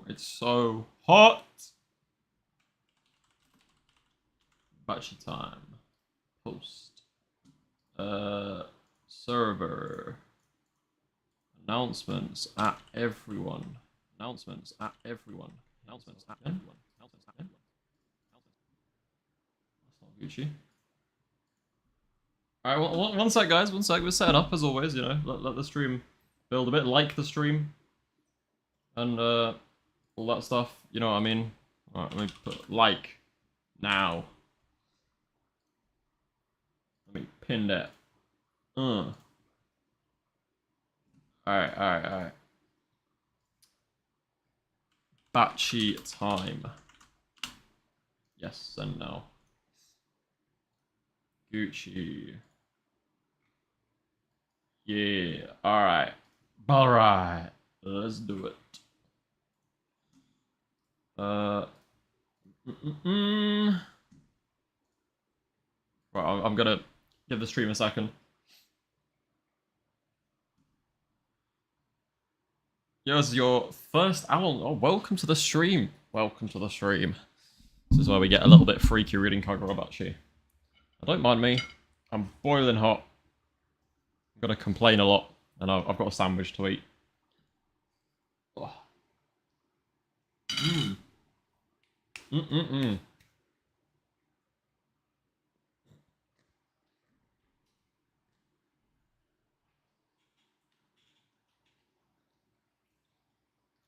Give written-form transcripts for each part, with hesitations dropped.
It's so hot. Bachi time. Post. Server. Announcements at everyone. Announcements at everyone. Announcements at everyone. Announcements at everyone. That's not Gucci. Alright, one sec, guys. One sec. We're setting up as always. You know, let the stream build a bit. Like the stream. And all that stuff. You know what I mean? Alright, let me put like now. Let me pin that. Alright. Bachi time. Yes and no. Gucci. Yeah. Alright. Alright. Let's do it. Right, I'm gonna give the stream a second. Yo, this is your first Allons. Oh, welcome to the stream. Welcome to the stream. This is where we get a little bit freaky reading Kagurabachi. Don't mind me. I'm boiling hot. I'm gonna complain a lot, and I've got a sandwich to eat. Oh.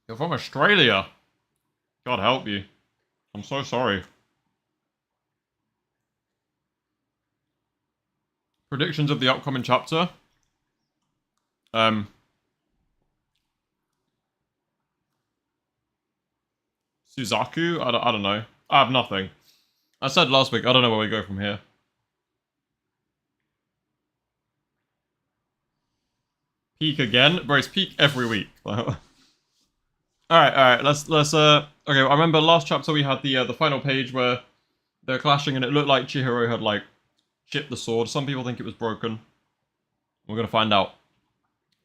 You're from Australia. God help you. I'm so sorry. Predictions of the upcoming chapter. Suzaku? I don't know. I have nothing. I said last week, I don't know where we go from here. Peak again? Bro, it's peak every week. Alright, let's okay, I remember last chapter we had the final page where they're clashing and it looked like Chihiro had, like, chipped the sword. Some people think it was broken. We're gonna find out.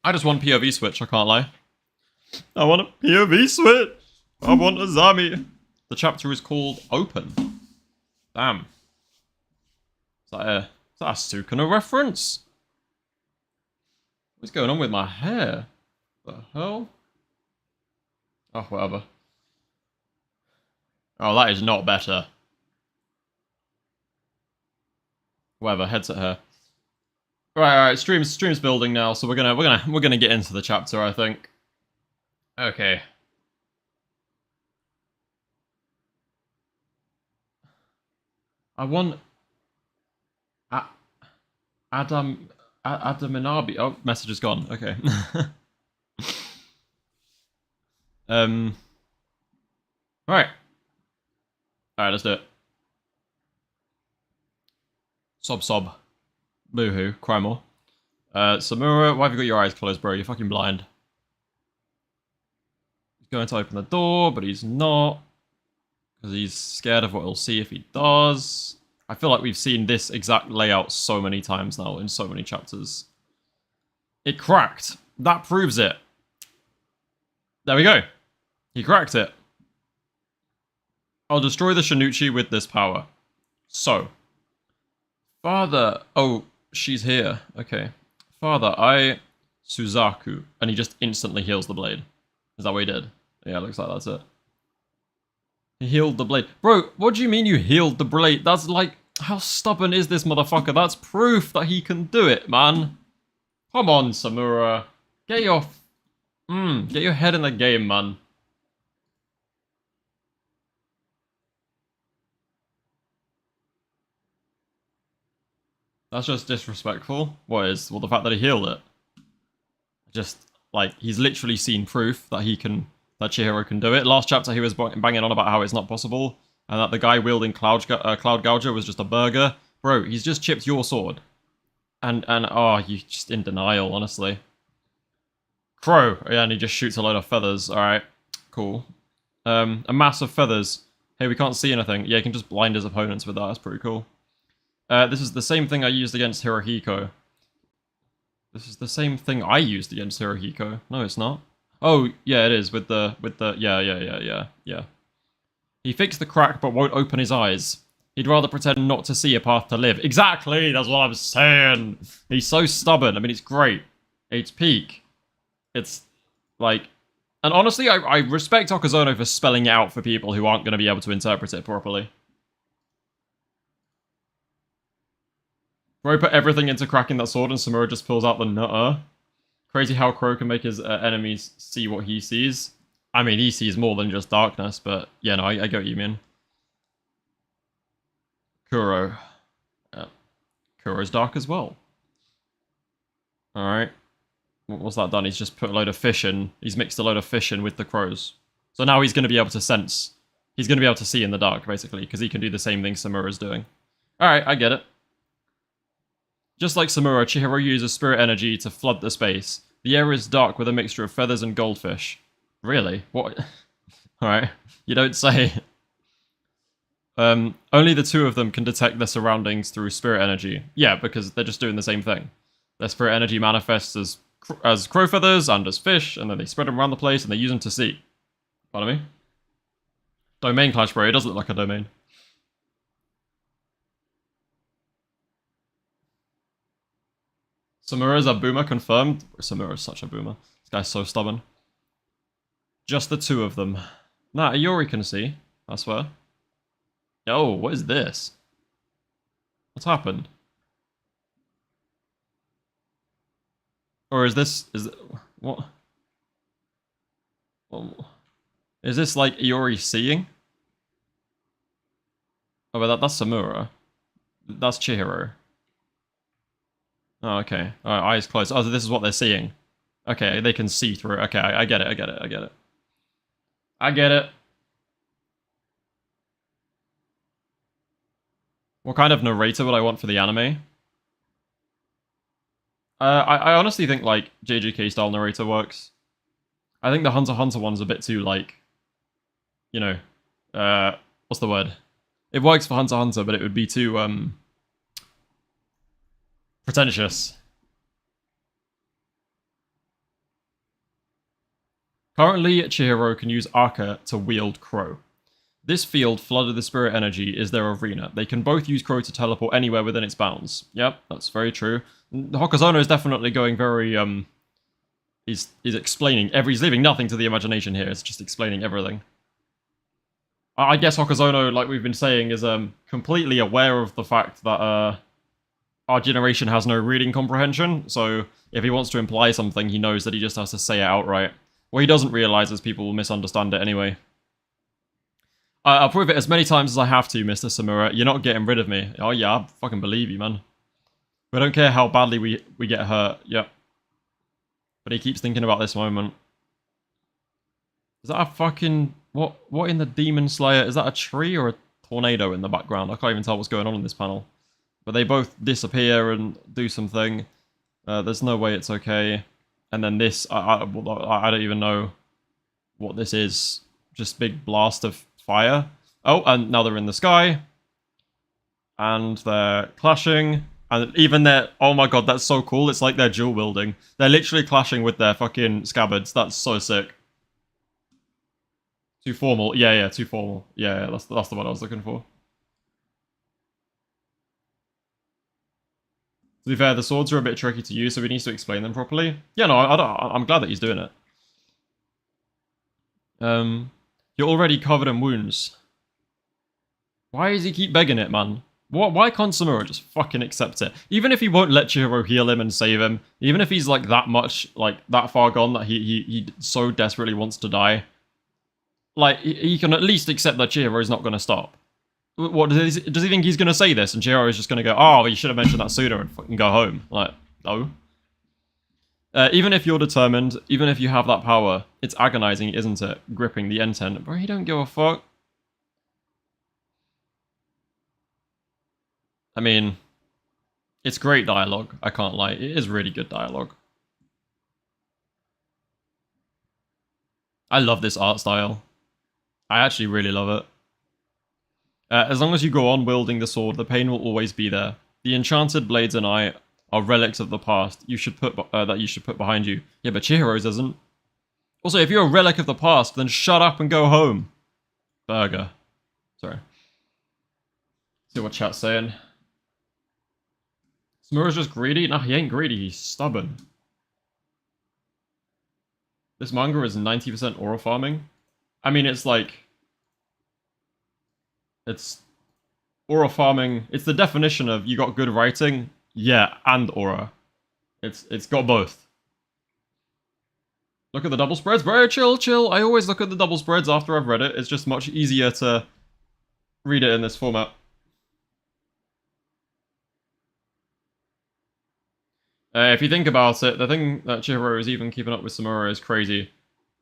I just want POV switch, I can't lie. I want a POV switch! I want Azami! The chapter is called Open. Damn. Is that a Sukuna reference? What's going on with my hair? The hell? Oh, whatever. Oh, that is not better. Whatever, headset hair. Alright, stream's building now, so we're gonna get into the chapter, I think. Okay. I want Adam Minabi. Oh, message is gone. Okay. Alright. Alright, let's do it. Sob. Boohoo. Cry more. Samura, why have you got your eyes closed, bro? You're fucking blind. He's going to open the door, but he's not. Because he's scared of what he'll see if he does. I feel like we've seen this exact layout so many times now in so many chapters. It cracked. That proves it. There we go. He cracked it. I'll destroy the Shinichi with this power. So. Father. Oh, she's here. Okay. Father, Suzaku. And he just instantly heals the blade. Is that what he did? Yeah, looks like that's it. He healed the blade. Bro, what do you mean you healed the blade? That's like, how stubborn is this motherfucker? That's proof that he can do it, man. Come on, Samura. Get your head in the game, man. That's just disrespectful. What is? Well, the fact that he healed it. Just, like, he's literally seen proof that that Chihiro can do it. Last chapter, he was banging on about how it's not possible, and that the guy wielding Cloud Gouger was just a burger. Bro, he's just chipped your sword. And oh, you're just in denial, honestly. Crow. Yeah, and he just shoots a load of feathers. Alright, cool. A mass of feathers. Hey, we can't see anything. Yeah, he can just blind his opponents with that. That's pretty cool. This is the same thing I used against Hirohiko. This is the same thing I used against Hirohiko. No, it's not. Oh, yeah, it is, with the, yeah. He fixed the crack but won't open his eyes. He'd rather pretend not to see a path to live. Exactly, that's what I'm saying. He's so stubborn. I mean, it's great. It's peak. It's, like... And honestly, I respect Okazono for spelling it out for people who aren't going to be able to interpret it properly. Bro put everything into cracking that sword and Samura just pulls out the nutter. Crazy how Crow can make his enemies see what he sees. I mean, he sees more than just darkness, but yeah, no, I get what you mean. Kuro. Yeah. Kuro's dark as well. Alright. What's that done? He's just put a load of fish in. He's mixed a load of fish in with the crows. So now he's going to be able to sense. He's going to be able to see in the dark, basically, because he can do the same thing Samura's doing. Alright, I get it. Just like Samura, Chihiro uses spirit energy to flood the space. The air is dark with a mixture of feathers and goldfish. Really? What? Alright, you don't say. Only the two of them can detect their surroundings through spirit energy. Yeah, because they're just doing the same thing. Their spirit energy manifests as crow feathers and as fish, and then they spread them around the place and they use them to see. Pardon me? Domain clash, bro. It does look like a domain. Samura's a boomer, confirmed. Samura's such a boomer. This guy's so stubborn. Just the two of them. Nah, Iori can see, I swear. Oh, what is this? What's happened? Or is this... What? Is this like Iori seeing? Oh, but that's Samura. That's Chihiro. Oh, okay. Alright, eyes closed. Oh, so this is what they're seeing. Okay, they can see through. Okay, I get it, I get it, I get it. I get it. What kind of narrator would I want for the anime? I honestly think, like, JJK style narrator works. I think the Hunter x Hunter one's a bit too, like, you know, what's the word? It works for Hunter x Hunter, but it would be too, pretentious. Currently, Chihiro can use Arca to wield Crow. This field, flooded with spirit energy, is their arena. They can both use Crow to teleport anywhere within its bounds. Yep, that's very true. Hokazono is definitely going very, he's explaining he's leaving nothing to the imagination here, it's just explaining everything. I guess Hokazono, like we've been saying, is completely aware of the fact that our generation has no reading comprehension, so if he wants to imply something, he knows that he just has to say it outright. What he doesn't realize is people will misunderstand it anyway. I'll prove it as many times as I have to, Mr. Samura. You're not getting rid of me. Oh yeah, I fucking believe you, man. We don't care how badly we get hurt. Yep. But he keeps thinking about this moment. Is that a fucking... What in the Demon Slayer? Is that a tree or a tornado in the background? I can't even tell what's going on in this panel. But they both disappear and do something. There's no way it's okay. And then this, I don't even know what this is. Just big blast of fire. Oh, and now they're in the sky. And they're clashing. And even their... Oh my god, that's so cool. It's like they're dual wielding. They're literally clashing with their fucking scabbards. That's so sick. Too formal. Yeah, too formal. Yeah, that's the one I was looking for. To be fair, the swords are a bit tricky to use, so he needs to explain them properly. Yeah, no, I'm glad that he's doing it. You're already covered in wounds. Why does he keep begging it, man? Why can't Samura just fucking accept it? Even if he won't let Chihiro heal him and save him, even if he's like that much, like that far gone that he so desperately wants to die, like he can at least accept that Chihiro is not going to stop. What does he think he's going to say this and Chihiro is just going to go, oh, you should have mentioned that sooner and fucking go home? Like, no. Even if you're determined, even if you have that power, it's agonizing, isn't it? Gripping the enten. Bro, he don't give a fuck. I mean, it's great dialogue, I can't lie. It is really good dialogue. I love this art style. I actually really love it. As long as you go on wielding the sword, the pain will always be there. The enchanted blades and I are relics of the past. You should put that you should put behind you. Yeah, but Chihiro's isn't. Also, if you're a relic of the past, then shut up and go home. Burger. Sorry. See what chat's saying. Samura's just greedy? Nah, he ain't greedy, he's stubborn. This manga is 90% aura farming. I mean, it's like... It's... Aura farming... It's the definition of you got good writing, yeah, and aura. It's got both. Look at the double spreads, bro. Chill, chill. I always look at the double spreads after I've read it. It's just much easier to read it in this format. If you think about it, the thing that Chihiro is even keeping up with Samura is crazy.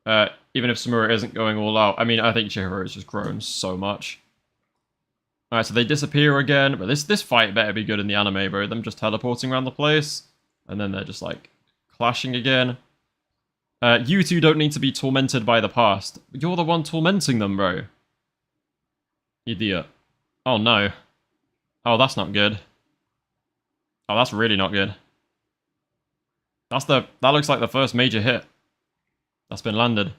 Even if Samura isn't going all out. I mean, I think Chihiro has just grown so much. Alright, so they disappear again. But this fight better be good in the anime, bro. Them just teleporting around the place. And then they're just, like, clashing again. You two don't need to be tormented by the past. You're the one tormenting them, bro. Idiot. Oh, no. Oh, that's not good. Oh, that's really not good. That looks like the first major hit that's been landed.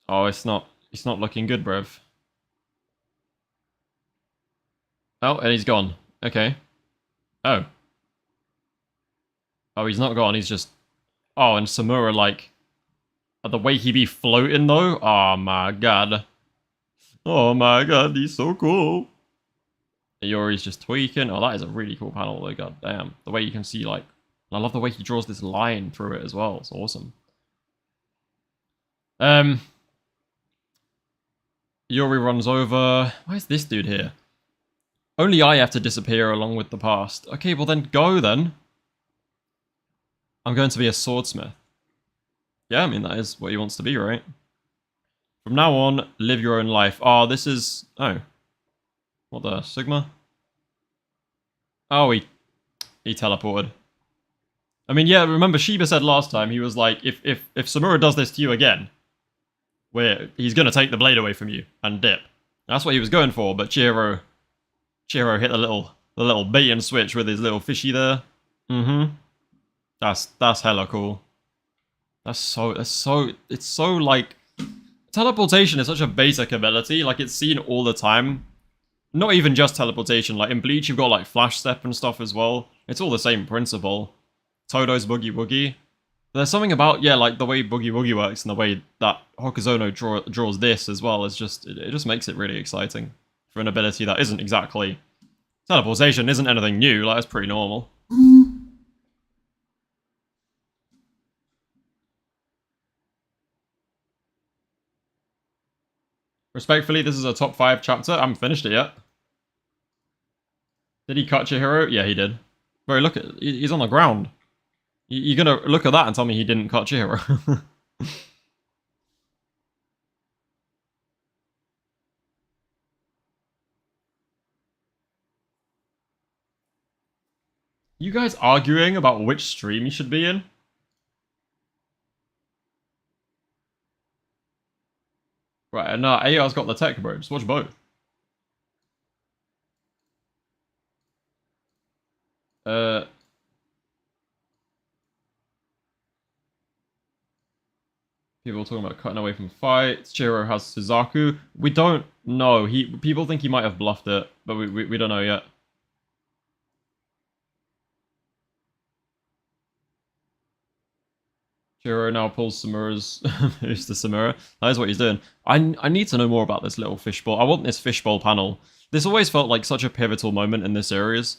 Oh, it's not looking good, bruv. Oh, and he's gone. Okay. Oh. Oh, he's not gone, he's just... Oh, and Samura, like... The way he be floating, though? Oh my god. Oh my god, he's so cool. Yori's just tweaking. Oh, that is a really cool panel, though, god damn. The way you can see, like... I love the way he draws this line through it as well. It's awesome. Yori runs over... Why is this dude here? Only I have to disappear along with the past. Okay, well then go then. I'm going to be a swordsmith. Yeah, I mean, that is what he wants to be, right? From now on, live your own life. Oh, this is... Oh. What the? Sigma? Oh, he teleported. I mean, yeah, remember Shiba said last time, he was like, if Samura does this to you again, he's going to take the blade away from you and dip. That's what he was going for, but Chihiro hit the little bait and switch with his little fishy there. Mm-hmm. That's hella cool. It's so like... Teleportation is such a basic ability, like it's seen all the time. Not even just teleportation, like in Bleach you've got like flash step and stuff as well. It's all the same principle. Todo's Boogie Woogie. There's something about, yeah, like the way Boogie Woogie works and the way that Hokuzono draws this as well. It's just, it just makes it really exciting for an ability that isn't exactly... Teleportation isn't anything new, like, it's pretty normal. Respectfully, this is a top 5 chapter. I haven't finished it yet. Did he cut Chihiro? Yeah, he did. Bro, look, he's on the ground. You're gonna look at that and tell me he didn't cut Chihiro. You guys arguing about which stream you should be in? Right, and AR's got the tech, bro. Just watch both. People are talking about cutting away from fights. Chihiro has Suzaku. We don't know. People think he might have bluffed it, but we don't know yet. Chihiro now pulls Samura's moves to Samura. That is what he's doing. I need to know more about this little fishbowl. I want this fishbowl panel. This always felt like such a pivotal moment in this series.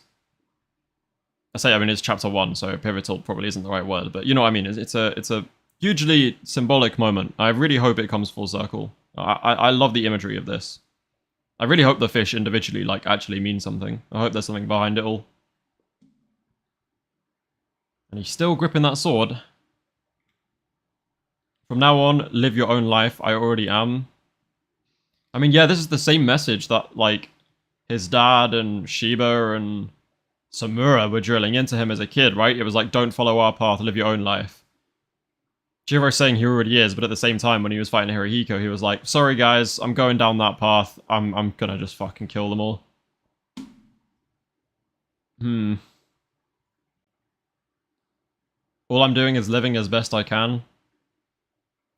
I mean, it's chapter 1, so pivotal probably isn't the right word, but you know what I mean. It's a hugely symbolic moment. I really hope it comes full circle. I love the imagery of this. I really hope the fish individually, like, actually means something. I hope there's something behind it all. And he's still gripping that sword. From now on, live your own life. I already am. I mean, yeah, this is the same message that, like, his dad and Shiba and Samura were drilling into him as a kid, right? It was like, don't follow our path, live your own life. Chihiro's saying he already is, but at the same time, when he was fighting Hirohiko, he was like, sorry guys, I'm going down that path. I'm gonna just fucking kill them all. All I'm doing is living as best I can.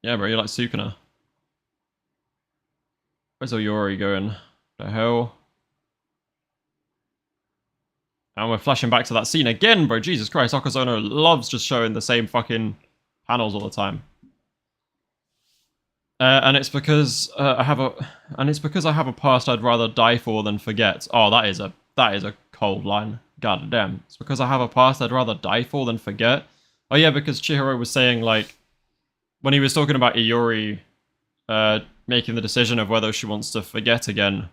Yeah, bro, you're like Sukuna. Where's Oyori going? The hell? And we're flashing back to that scene again, bro. Jesus Christ, Okazono loves just showing the same fucking panels all the time. And it's because I have a past I'd rather die for than forget. Oh, that is a cold line. God damn. It's because I have a past I'd rather die for than forget. Oh yeah, because Chihiro was saying, like, when he was talking about Iori making the decision of whether she wants to forget again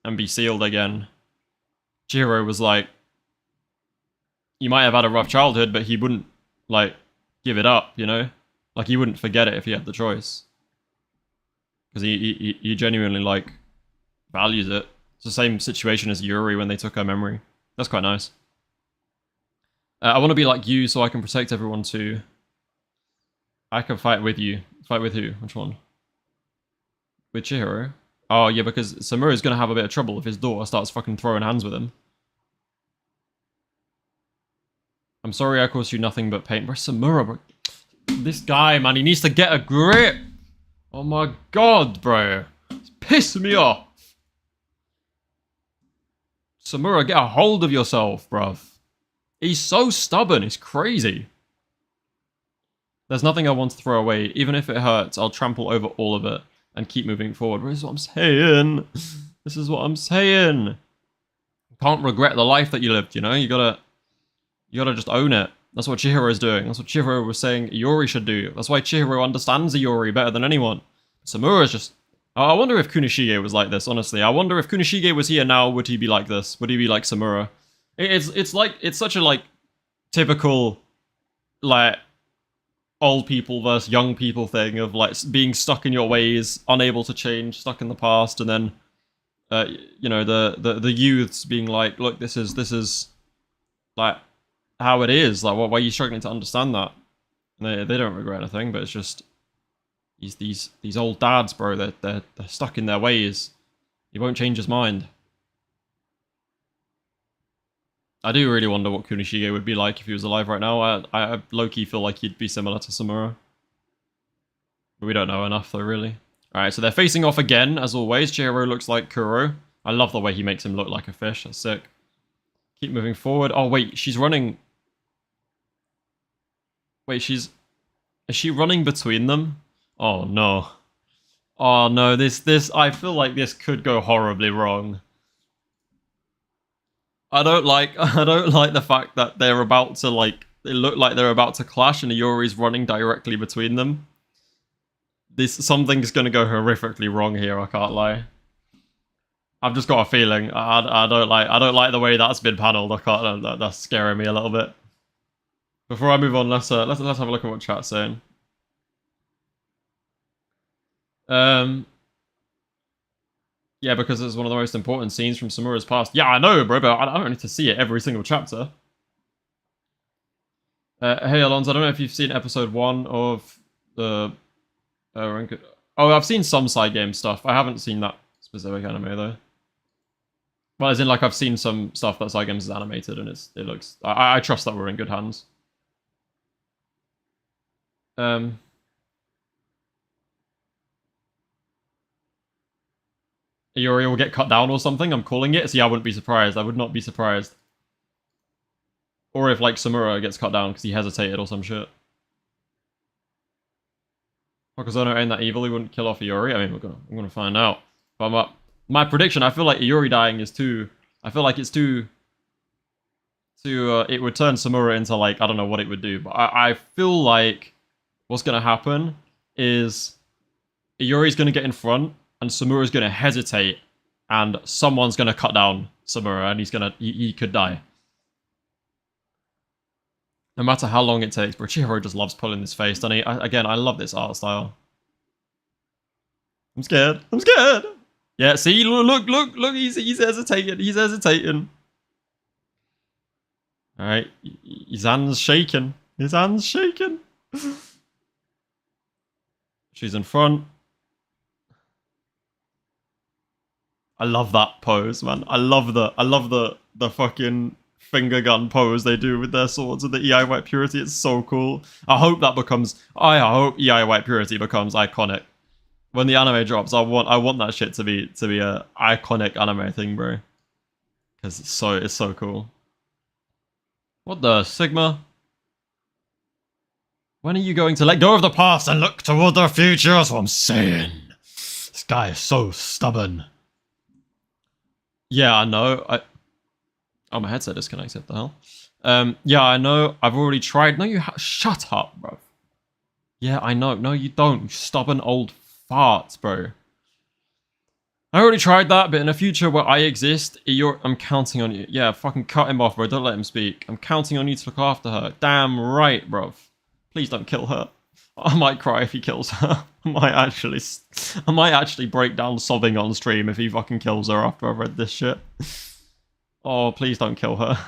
and be sealed again, Chihiro was like, you might have had a rough childhood, but he wouldn't, like, give it up, you know? Like, he wouldn't forget it if he had the choice. Because he genuinely, like, values it. It's the same situation as Yuri when they took her memory. That's quite nice. I want to be like you so I can protect everyone too. I can fight with you. Fight with who? Which one? With Chihiro? Oh, yeah, because Samura's going to have a bit of trouble if his daughter starts fucking throwing hands with him. I'm sorry I caused you nothing but pain. Bro, Samura, bro. This guy, man, he needs to get a grip. Oh my god, bro. It's pissing me off. Samura, get a hold of yourself, bruv. He's so stubborn, it's crazy. There's nothing I want to throw away. Even if it hurts, I'll trample over all of it and keep moving forward. This is what I'm saying. This is what I'm saying. You can't regret the life that you lived, you know? You gotta just own it. That's what Chihiro is doing. That's what Chihiro was saying Iori should do. That's why Chihiro understands Iori better than anyone. Samura's just... I wonder if Kunishige was like this, honestly. I wonder if Kunishige was here now, would he be like this? Would he be like Samura? It's such a, like, typical, like, old people versus young people thing of, like, being stuck in your ways, unable to change, stuck in the past, and then, you know, the youths being like, look, this is, like, how it is. Like, why are you struggling to understand that? And they don't regret anything, but it's just... These old dads, bro, they're stuck in their ways. He won't change his mind. I do really wonder what Kunishige would be like if he was alive right now. I low-key feel like he'd be similar to Samura. But we don't know enough, though, really. Alright, so they're facing off again, as always. Chihiro looks like Kuro. I love the way he makes him look like a fish. That's sick. Keep moving forward. Oh, wait, she's running... Wait, is she running between them? Oh no. Oh no, this I feel like this could go horribly wrong. I don't like the fact that they're about to, like, they look like they're about to clash and Iori's running directly between them. Something's gonna go horrifically wrong here, I can't lie. I've just got a feeling. I don't like the way that's been paneled. That's scaring me a little bit. Before I move on, let's have a look at what chat's saying. Yeah, because it's one of the most important scenes from Samura's past. Yeah, I know, bro, but I don't need to see it every single chapter. Hey, Allons, I don't know if you've seen episode 1 of the... oh, I've seen some side game stuff. I haven't seen that specific anime, though. Well, as in, like, I've seen some stuff that side games is animated, and it looks... I trust that we're in good hands. Iori will get cut down or something. I'm calling it. So yeah, I wouldn't be surprised. I would not be surprised. Or if, like, Samura gets cut down because he hesitated or some shit. Okazono ain't that evil. He wouldn't kill off Iori. I mean, we're gonna find out. But my prediction, I feel like Iori dying is too... I feel like it's too... it would turn Samura into, like, I don't know what it would do. But I feel like what's gonna happen is Iori's gonna get in front and Samura's gonna hesitate, and someone's gonna cut down Samura, and he could die. No matter how long it takes, but Chihiro just loves pulling his face, doesn't he? Again, I love this art style. I'm scared. I'm scared! Yeah, see, look, he's hesitating. He's hesitating. Alright, his hand's shaking. His hand's shaking. She's in front. I love that pose, man. I love the fucking finger gun pose they do with their swords and the EI White Purity. It's so cool. I hope that becomes. I hope EI White Purity becomes iconic. When the anime drops, I want that shit to be a iconic anime thing, bro. Because it's so cool. What the Sigma? When are you going to let go of the past and look toward the future? That's what I'm saying. This guy is so stubborn. Yeah, I know. Oh, my headset disconnected. The hell? Yeah, I know. I've already tried. No, you shut up, bro. Yeah, I know. No, you don't. You stubborn old farts, bro. I already tried that, but in a future where I exist, I'm counting on you. Yeah, fucking cut him off, bro. Don't let him speak. I'm counting on you to look after her. Damn right, bro. Please don't kill her. I might cry if he kills her. I might actually break down sobbing on stream if he fucking kills her after I've read this shit. Oh, please don't kill her.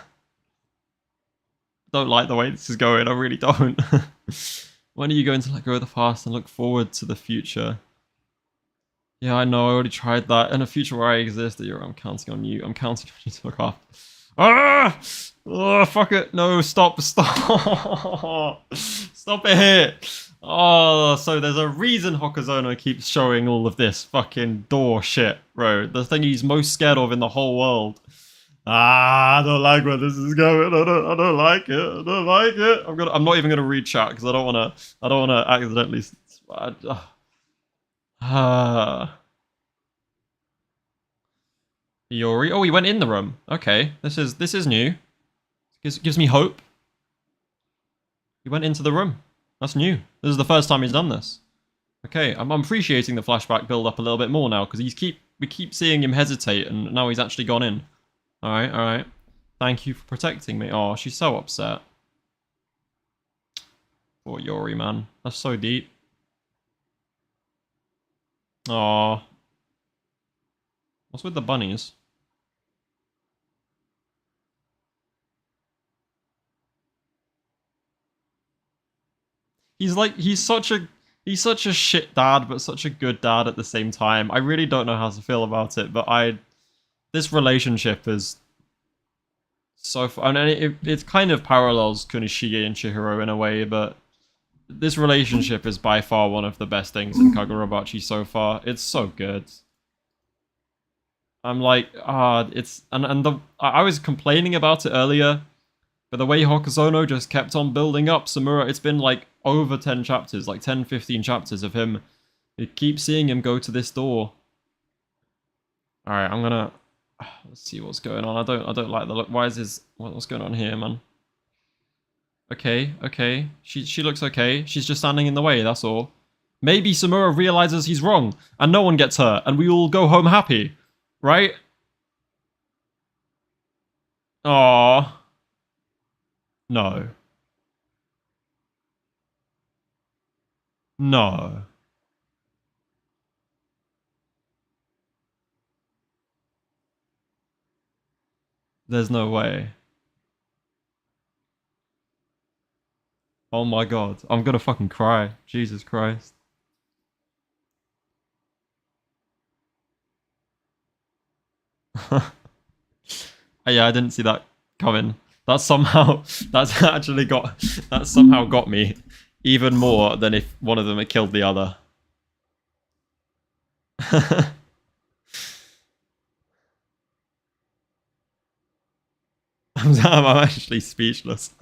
Don't like the way this is going. I really don't. When are you going to let go of the past and look forward to the future? Yeah, I know. I already tried that. In a future where I exist, I'm counting on you. I'm counting on you to look after. Ah! Oh, fuck it. No, stop. Stop it here. Oh, so there's a reason Hokuzono keeps showing all of this fucking door shit, bro. The thing he's most scared of in the whole world. I don't like where this is going. I don't like it. I don't like it. I'm not even gonna read chat because I don't wanna accidentally. Yori. Oh, he went in the room. Okay, this is new. Gives me hope. He went into the room. That's new. This is the first time he's done this. Okay, I'm appreciating the flashback build up a little bit more now because we keep seeing him hesitate and now he's actually gone in. All right. Thank you for protecting me. Oh, she's so upset. Poor Yori, man. That's so deep. Oh. What's with the bunnies? He's such a shit dad, but such a good dad at the same time. I really don't know how to feel about it, but this relationship is so fun, and it kind of parallels Kunishige and Chihiro in a way, but this relationship is by far one of the best things in Kagurabachi so far. It's so good. I'm like, I was complaining about it earlier, but the way Hokuzono just kept on building up Samura, it's been like over 10 chapters, like 10, 15 chapters of him. You keep seeing him go to this door. Alright, I'm gonna... Let's see what's going on. I don't like the look. Why is his... What's going on here, man? Okay. She looks okay. She's just standing in the way, that's all. Maybe Samura realizes he's wrong, and no one gets hurt, and we all go home happy. Right? Aww. No. No. There's no way. Oh my god. I'm gonna fucking cry. Jesus Christ. Yeah, I didn't see that coming. That somehow got me even more than if one of them had killed the other. I'm actually speechless.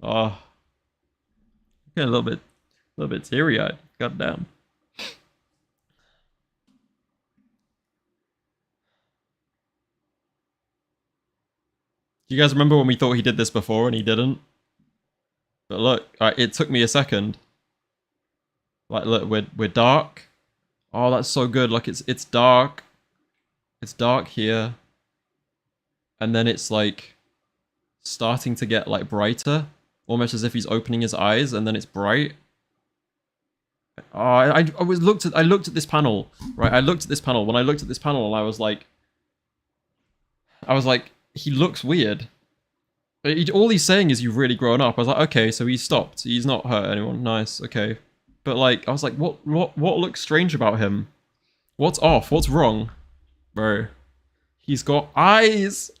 Oh, getting a little bit teary-eyed. God damn. Do you guys remember when we thought he did this before and he didn't? But look, it took me a second. Like, look, we're dark. Oh, that's so good. Like, it's dark. It's dark here. And then it's like starting to get like brighter, almost as if he's opening his eyes, and then it's bright. Oh, I looked at this panel, right? I looked at this panel. When I looked at this panel, I was like, he looks weird. All he's saying is you've really grown up. I was like, okay, so he's stopped. He's not hurt anyone. Nice, okay. But like, I was like, what looks strange about him? What's off? What's wrong? Bro. He's got eyes.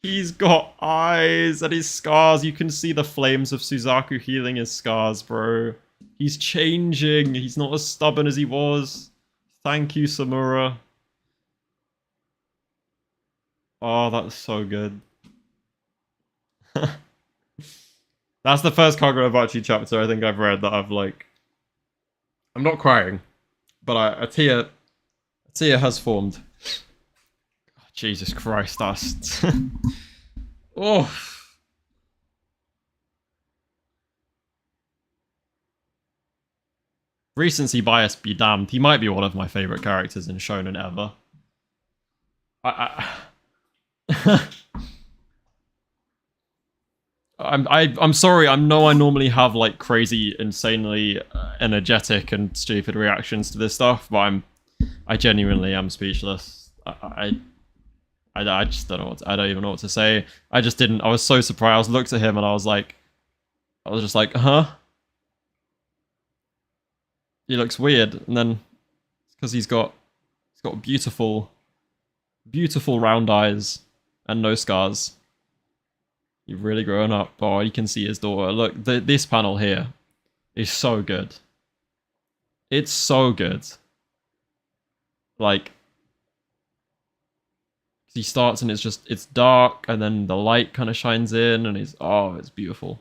He's got eyes and his scars. You can see the flames of Suzaku healing his scars, bro. He's changing. He's not as stubborn as he was. Thank you, Samura. Oh, that's so good. That's the first Kagurabachi chapter I think I've read that I've like... I'm not crying, but a tear has formed. Oh, Jesus Christ, that's... Oh. Recency bias be damned. He might be one of my favorite characters in Shonen ever. I'm sorry. I know I normally have like crazy, insanely energetic and stupid reactions to this stuff, but I genuinely am speechless. I just don't know I don't even know what to say. I just didn't. I was so surprised. I looked at him and I was just like, huh? He looks weird, and then it's because he's got beautiful round eyes and no scars. You've really grown up. Oh, you can see his daughter. Look, this panel here is so good. It's so good. Like, he starts and it's dark, and then the light kind of shines in, and it's beautiful.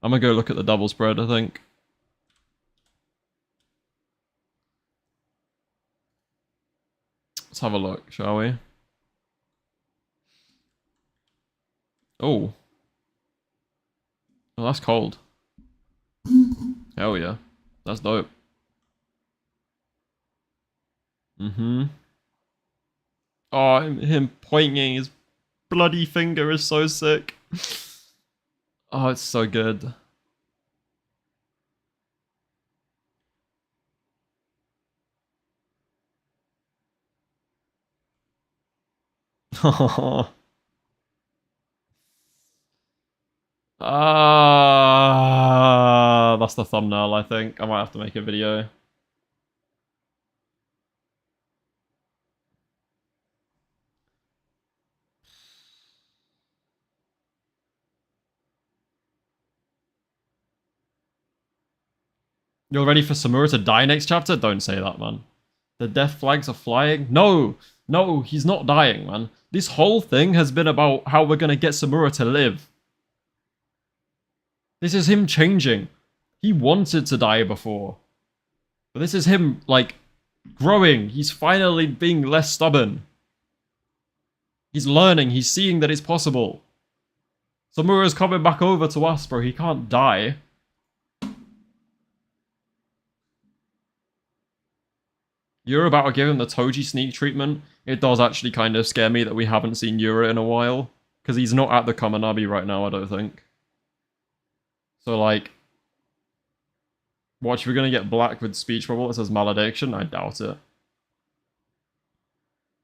I'm gonna go look at the double spread, I think. Let's have a look, shall we? Oh. Oh, that's cold. Hell yeah. That's dope. Mm-hmm. Oh, him pointing his bloody finger is so sick. Oh, it's so good. That's the thumbnail, I think. I might have to make a video. You're ready for Samura to die next chapter? Don't say that, man. The death flags are flying? No! No, he's not dying, man. This whole thing has been about how we're gonna get Samura to live. This is him changing. He wanted to die before. But this is him, like, growing. He's finally being less stubborn. He's learning. He's seeing that it's possible. Samura's coming back over to us, bro. He can't die. You're about to give him the Toji sneak treatment. It does actually kind of scare me that we haven't seen Yura in a while. Because he's not at the Kamanabi right now, I don't think. So, like... Watch, we're gonna get black with speech bubble that says malediction? I doubt it.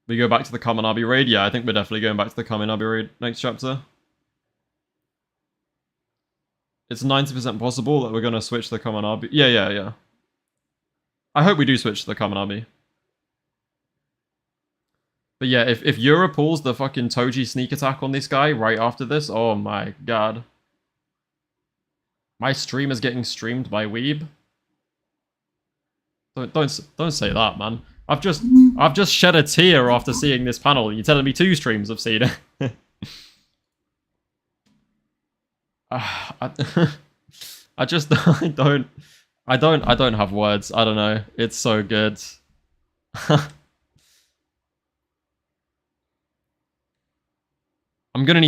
We go back to the Kamanabi raid? Yeah, I think we're definitely going back to the Kamanabi raid next chapter. It's 90% possible that we're gonna switch the Kamanabi. Yeah. I hope we do switch to the Kamanabi. But yeah, if Yura pulls the fucking Toji sneak attack on this guy right after this, oh my god. My stream is getting streamed by Weeb. Don't say that, man. I've just shed a tear after seeing this panel. You're telling me 2 streams have seen it. I don't have words. I don't know. It's so good. I'm gonna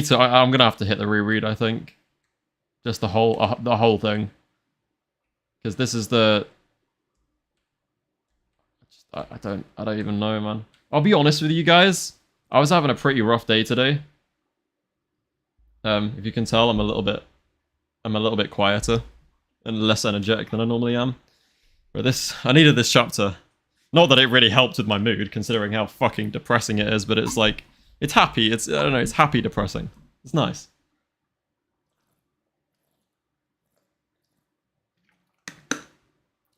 have to hit the reread, I think. Just the whole thing. Because this is the... I don't even know, man. I'll be honest with you guys. I was having a pretty rough day today. If you can tell, I'm a little bit quieter and less energetic than I normally am. But I needed this chapter. Not that it really helped with my mood, considering how fucking depressing it is, but it's like, it's happy. I don't know, it's happy depressing. It's nice.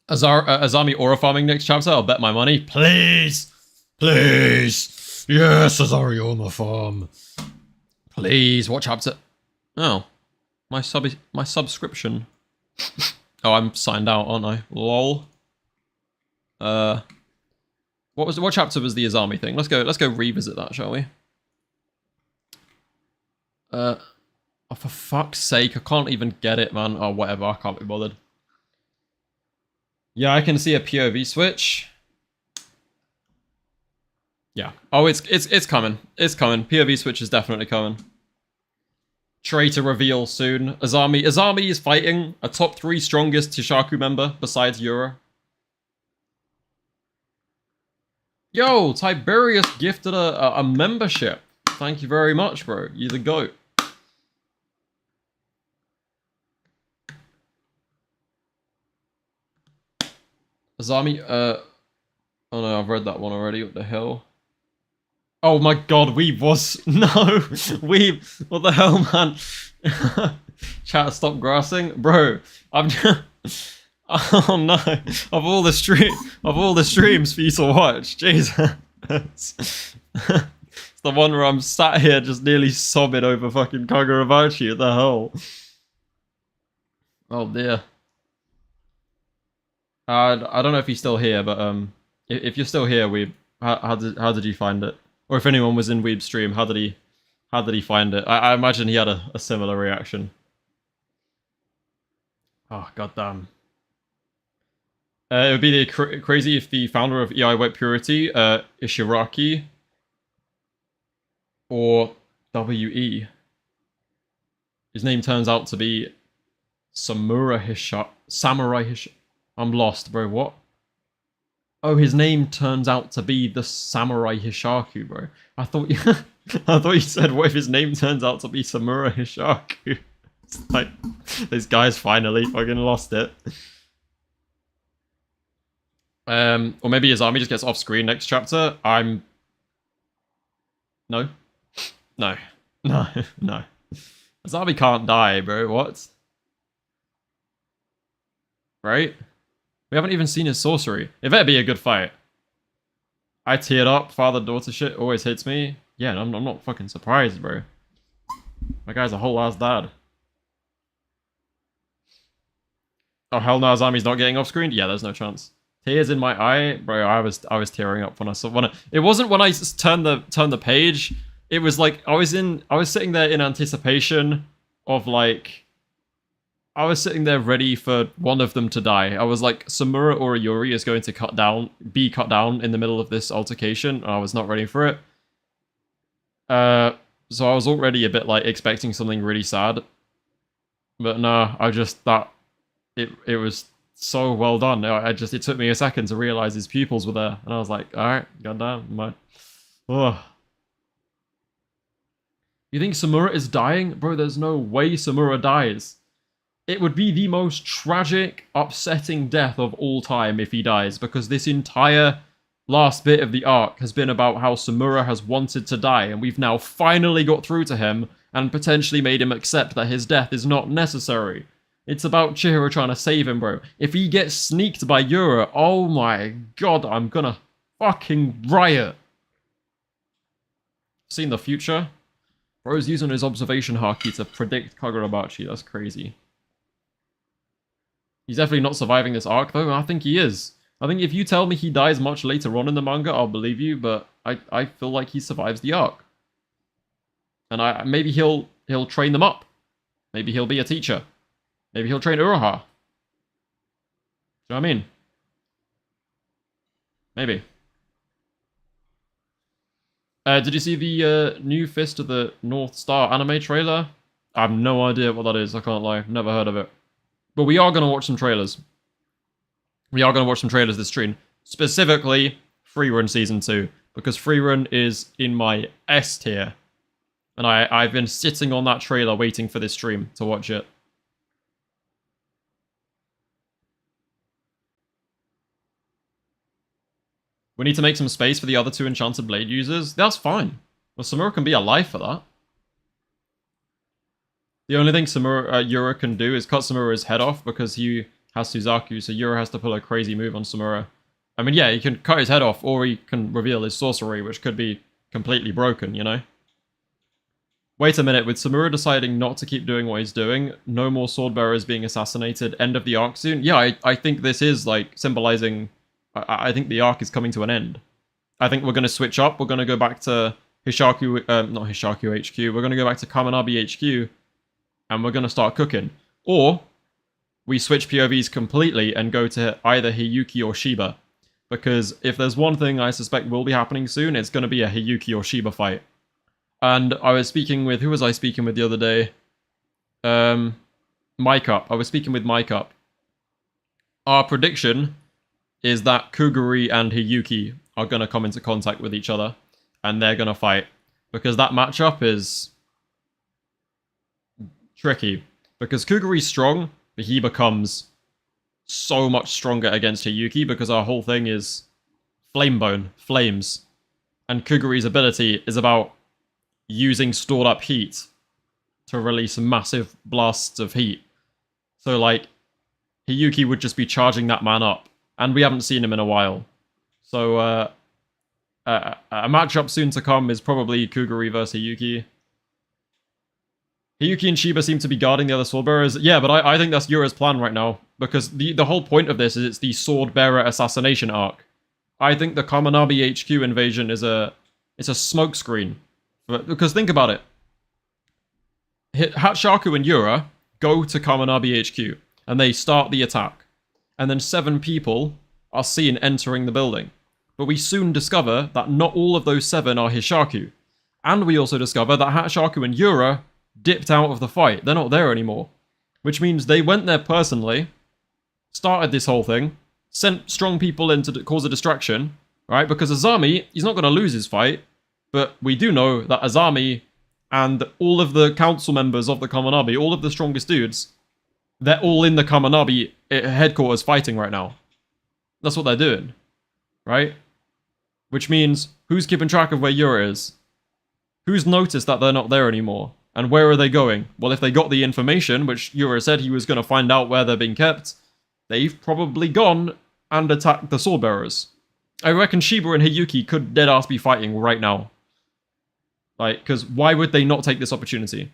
Azami aura farming next chapter? I'll bet my money. Please! Please! Yes, Azari Oma farm. Please, what chapter? Oh, my subscription. Oh, I'm signed out, aren't I? Lol. What chapter was the Azami thing? Let's go revisit that, shall we? Oh, for fuck's sake, I can't even get it, man. Oh, whatever, I can't be bothered. Yeah, I can see a POV switch. Yeah. Oh, it's coming. It's coming. POV switch is definitely coming. Traitor reveal soon. Azami is fighting a top 3 strongest Tishaku member besides Yura. Yo, Tiberius gifted a membership. Thank you very much, bro. You're the GOAT. Azami, oh no, I've read that one already. What the hell? Oh my god, Weeb was... No! Weeb! What the hell, man? Chat, stop grassing. Bro, I'm just... Oh no! Of all the streams for you to watch, Jesus. It's the one where I'm sat here just nearly sobbing over fucking Kagurabachi. What the hell? Oh dear. I don't know if he's still here, but if you're still here, Weeb, how did you find it? Or if anyone was in Weeb's stream, how did he find it? I imagine he had a similar reaction. Oh goddamn. It would be crazy if the founder of EI White Purity, Ishiraki, or WE, his name turns out to be Samurai Hishaku. I'm lost, bro. What? Oh, his name turns out to be the Samurai Hishaku, bro. I thought you said, what if his name turns out to be Samurai Hishaku? It's like, this guy's finally fucking lost it. Or maybe his army just gets off screen next chapter. No. No. No. No. His army can't die, bro. What? Right? We haven't even seen his sorcery. It better be a good fight. I teared up. Father-daughter shit always hits me. Yeah, I'm not fucking surprised, bro. My guy's a whole ass dad. Oh hell no, Azami's not getting off screen? Yeah, there's no chance. Tears in my eye, bro. I was tearing up when I saw it wasn't when I turned the page. It was like I was sitting there in anticipation of like I was sitting there ready for one of them to die. I was like, Samura or Yuri is going to be cut down in the middle of this altercation. I was not ready for it. So I was already a bit like expecting something really sad. But no, it was so well done. It took me a second to realize his pupils were there. And I was like, alright, goddamn. Oh. You think Samura is dying? Bro, there's no way Samura dies. It would be the most tragic, upsetting death of all time if he dies, because this entire last bit of the arc has been about how Samura has wanted to die, and we've now finally got through to him and potentially made him accept that his death is not necessary. It's about Chihiro trying to save him, bro. If he gets sneaked by Yura, oh my god, I'm gonna fucking riot. Seen the future? Bro's using his observation haki to predict Kagurabachi. That's crazy. He's definitely not surviving this arc, though. I think he is. I think if you tell me he dies much later on in the manga, I'll believe you, but I feel like he survives the arc. And maybe he'll train them up. Maybe he'll be a teacher. Maybe he'll train Uraha. Do you know what I mean? Maybe. Did you see the new Fist of the North Star anime trailer? I have no idea what that is, I can't lie. Never heard of it. But we are going to watch some trailers. We are going to watch some trailers this stream. Specifically, Frieren Season 2. Because Frieren is in my S tier. And I've been sitting on that trailer waiting for this stream to watch it. We need to make some space for the other 2 Enchanted Blade users. That's fine. Well, Samura can be alive for that. The only thing Yura can do is cut Samura's head off because he has Suzaku, so Yura has to pull a crazy move on Samura. I mean, yeah, he can cut his head off, or he can reveal his sorcery, which could be completely broken, you know? Wait a minute, with Samura deciding not to keep doing what he's doing, no more sword bearers being assassinated, end of the arc soon? Yeah, I think this is, like, symbolizing... I think the arc is coming to an end. I think we're going to switch up. We're going to go back to Hishaku... not Hishaku HQ. We're going to go back to Kamanabi HQ, and we're going to start cooking. Or, we switch POVs completely and go to either Hiyuki or Shiba. Because if there's one thing I suspect will be happening soon, it's going to be a Hiyuki or Shiba fight. And I was speaking with... Who was I speaking with the other day? MyCup. I was speaking with MyCup. Our prediction is that Kuguri and Hiyuki are going to come into contact with each other. And they're going to fight. Because that matchup is... tricky. Because Kuguri's strong, but he becomes so much stronger against Hiyuki because our whole thing is Flamebone, flames. And Kuguri's ability is about using stored up heat to release massive blasts of heat. So, like, Hiyuki would just be charging that man up. And we haven't seen him in a while. So, a matchup soon to come is probably Kuguri versus Hiyuki. Hiyuki and Shiba seem to be guarding the other sword bearers. Yeah, but I think that's Yura's plan right now. Because the whole point of this is it's the sword bearer assassination arc. I think the Kamanabi HQ invasion is it's a smokescreen. Because think about it. Hatshaku and Yura go to Kamanabi HQ. And they start the attack. And then 7 people are seen entering the building. But we soon discover that not all of those 7 are Hishaku. And we also discover that Hatshaku and Yura dipped out of the fight. They're not there anymore. Which means they went there personally, started this whole thing, sent strong people in to cause a distraction, right? Because Azami, he's not going to lose his fight, but we do know that Azami and all of the council members of the Kamanabi, all of the strongest dudes, they're all in the Kamanabi headquarters fighting right now. That's what they're doing, right? Which means, who's keeping track of where Yura is? Who's noticed that they're not there anymore? And where are they going? Well, if they got the information, which Yura said he was going to find out where they're being kept, they've probably gone and attacked the sword bearers. I reckon Shiba and Hiyuki could deadass be fighting right now. Like, because why would they not take this opportunity?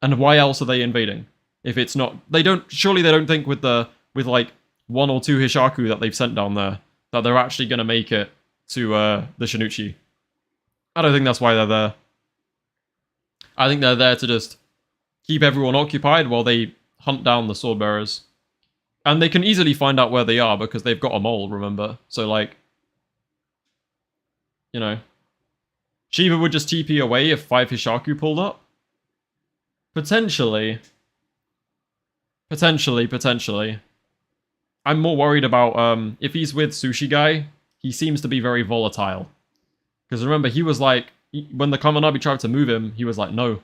And why else are they invading? If it's not... Surely they don't think with like 1 or 2 Hishaku that they've sent down there, that they're actually going to make it to the Shinichi. I don't think that's why they're there. I think they're there to just keep everyone occupied while they hunt down the sword bearers. And they can easily find out where they are because they've got a mole, remember? So, like, you know, Shiba would just TP away if 5 Hishaku pulled up? Potentially. Potentially. I'm more worried about, if he's with Sushi Guy, he seems to be very volatile. Because remember, he was like, when the Kamanabi tried to move him, he was like, no,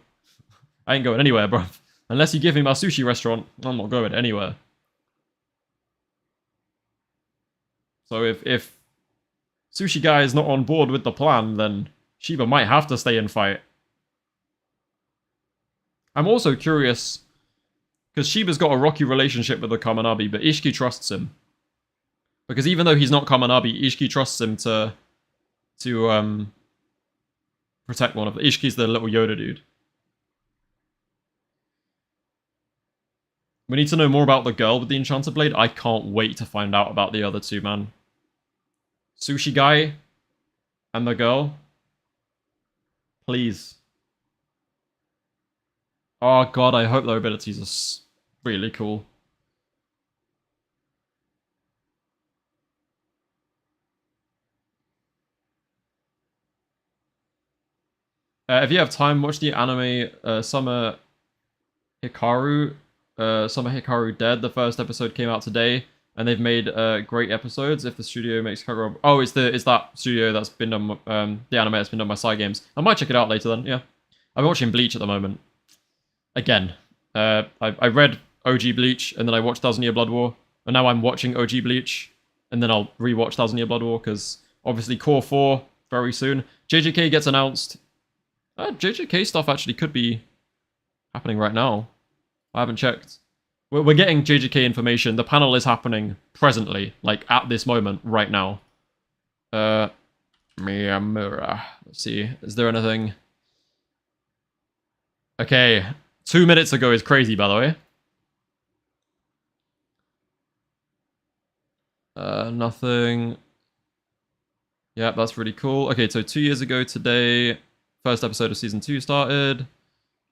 I ain't going anywhere, bro. Unless you give me my sushi restaurant, I'm not going anywhere. So if Sushi Guy is not on board with the plan, then Shiba might have to stay and fight. I'm also curious, because Shiba's got a rocky relationship with the Kamanabi, but Ishiki trusts him. Because even though he's not Kamanabi, Ishiki trusts him to protect one of them. Ishiki's the little Yoda dude. We need to know more about the girl with the enchanted blade. I can't wait to find out about the other 2, man. Sushi Guy and the girl. Please. Oh god, I hope their abilities are really cool. If you have time, watch the anime Summer Hikaru Dead. The first episode came out today, and they've made great episodes. If the studio makes Kagurabachi... Oh, it's that studio that's been done... the anime that's been done by Side Games. I might check it out later then, yeah. I'm watching Bleach at the moment. Again. I read OG Bleach, and then I watched 1000 Year Blood War, and now I'm watching OG Bleach, and then I'll rewatch 1000 Year Blood War, because obviously Core 4 very soon. JJK gets announced... JJK stuff actually could be happening right now. I haven't checked. We're getting JJK information. The panel is happening presently, like at this moment, right now. Miyamura. Let's see. Is there anything? Okay, 2 minutes ago is crazy, by the way. Nothing. Yeah, that's really cool. Okay, so 2 years ago today, first episode of season 2 started,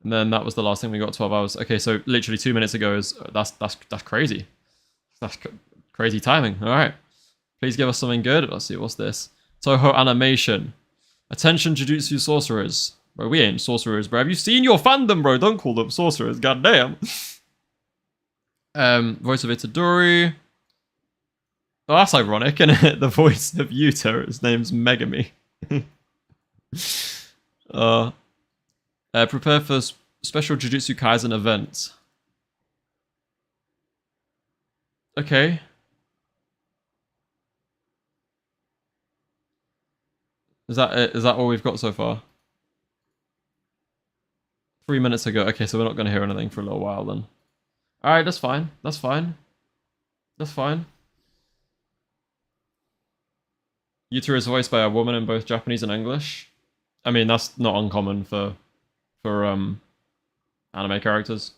and then that was the last thing we got. 12 hours. Okay, so literally 2 minutes ago is that's crazy. That's crazy timing. All right, please give us something good. Let's see what's this. Toho animation. Attention, Jujutsu sorcerers. Bro, we ain't sorcerers, bro. Have you seen your fandom, bro? Don't call them sorcerers. Goddamn. Voice of Itadori. Oh, that's ironic, isn't it? The voice of Yuta, his name's Megami. Prepare for special Jujutsu Kaisen event. Okay. Is that it? Is that all we've got so far? 3 minutes ago. Okay, so we're not going to hear anything for a little while then. Alright, that's fine. That's fine. That's fine. Yuta is voiced by a woman in both Japanese and English. I mean, that's not uncommon for anime characters.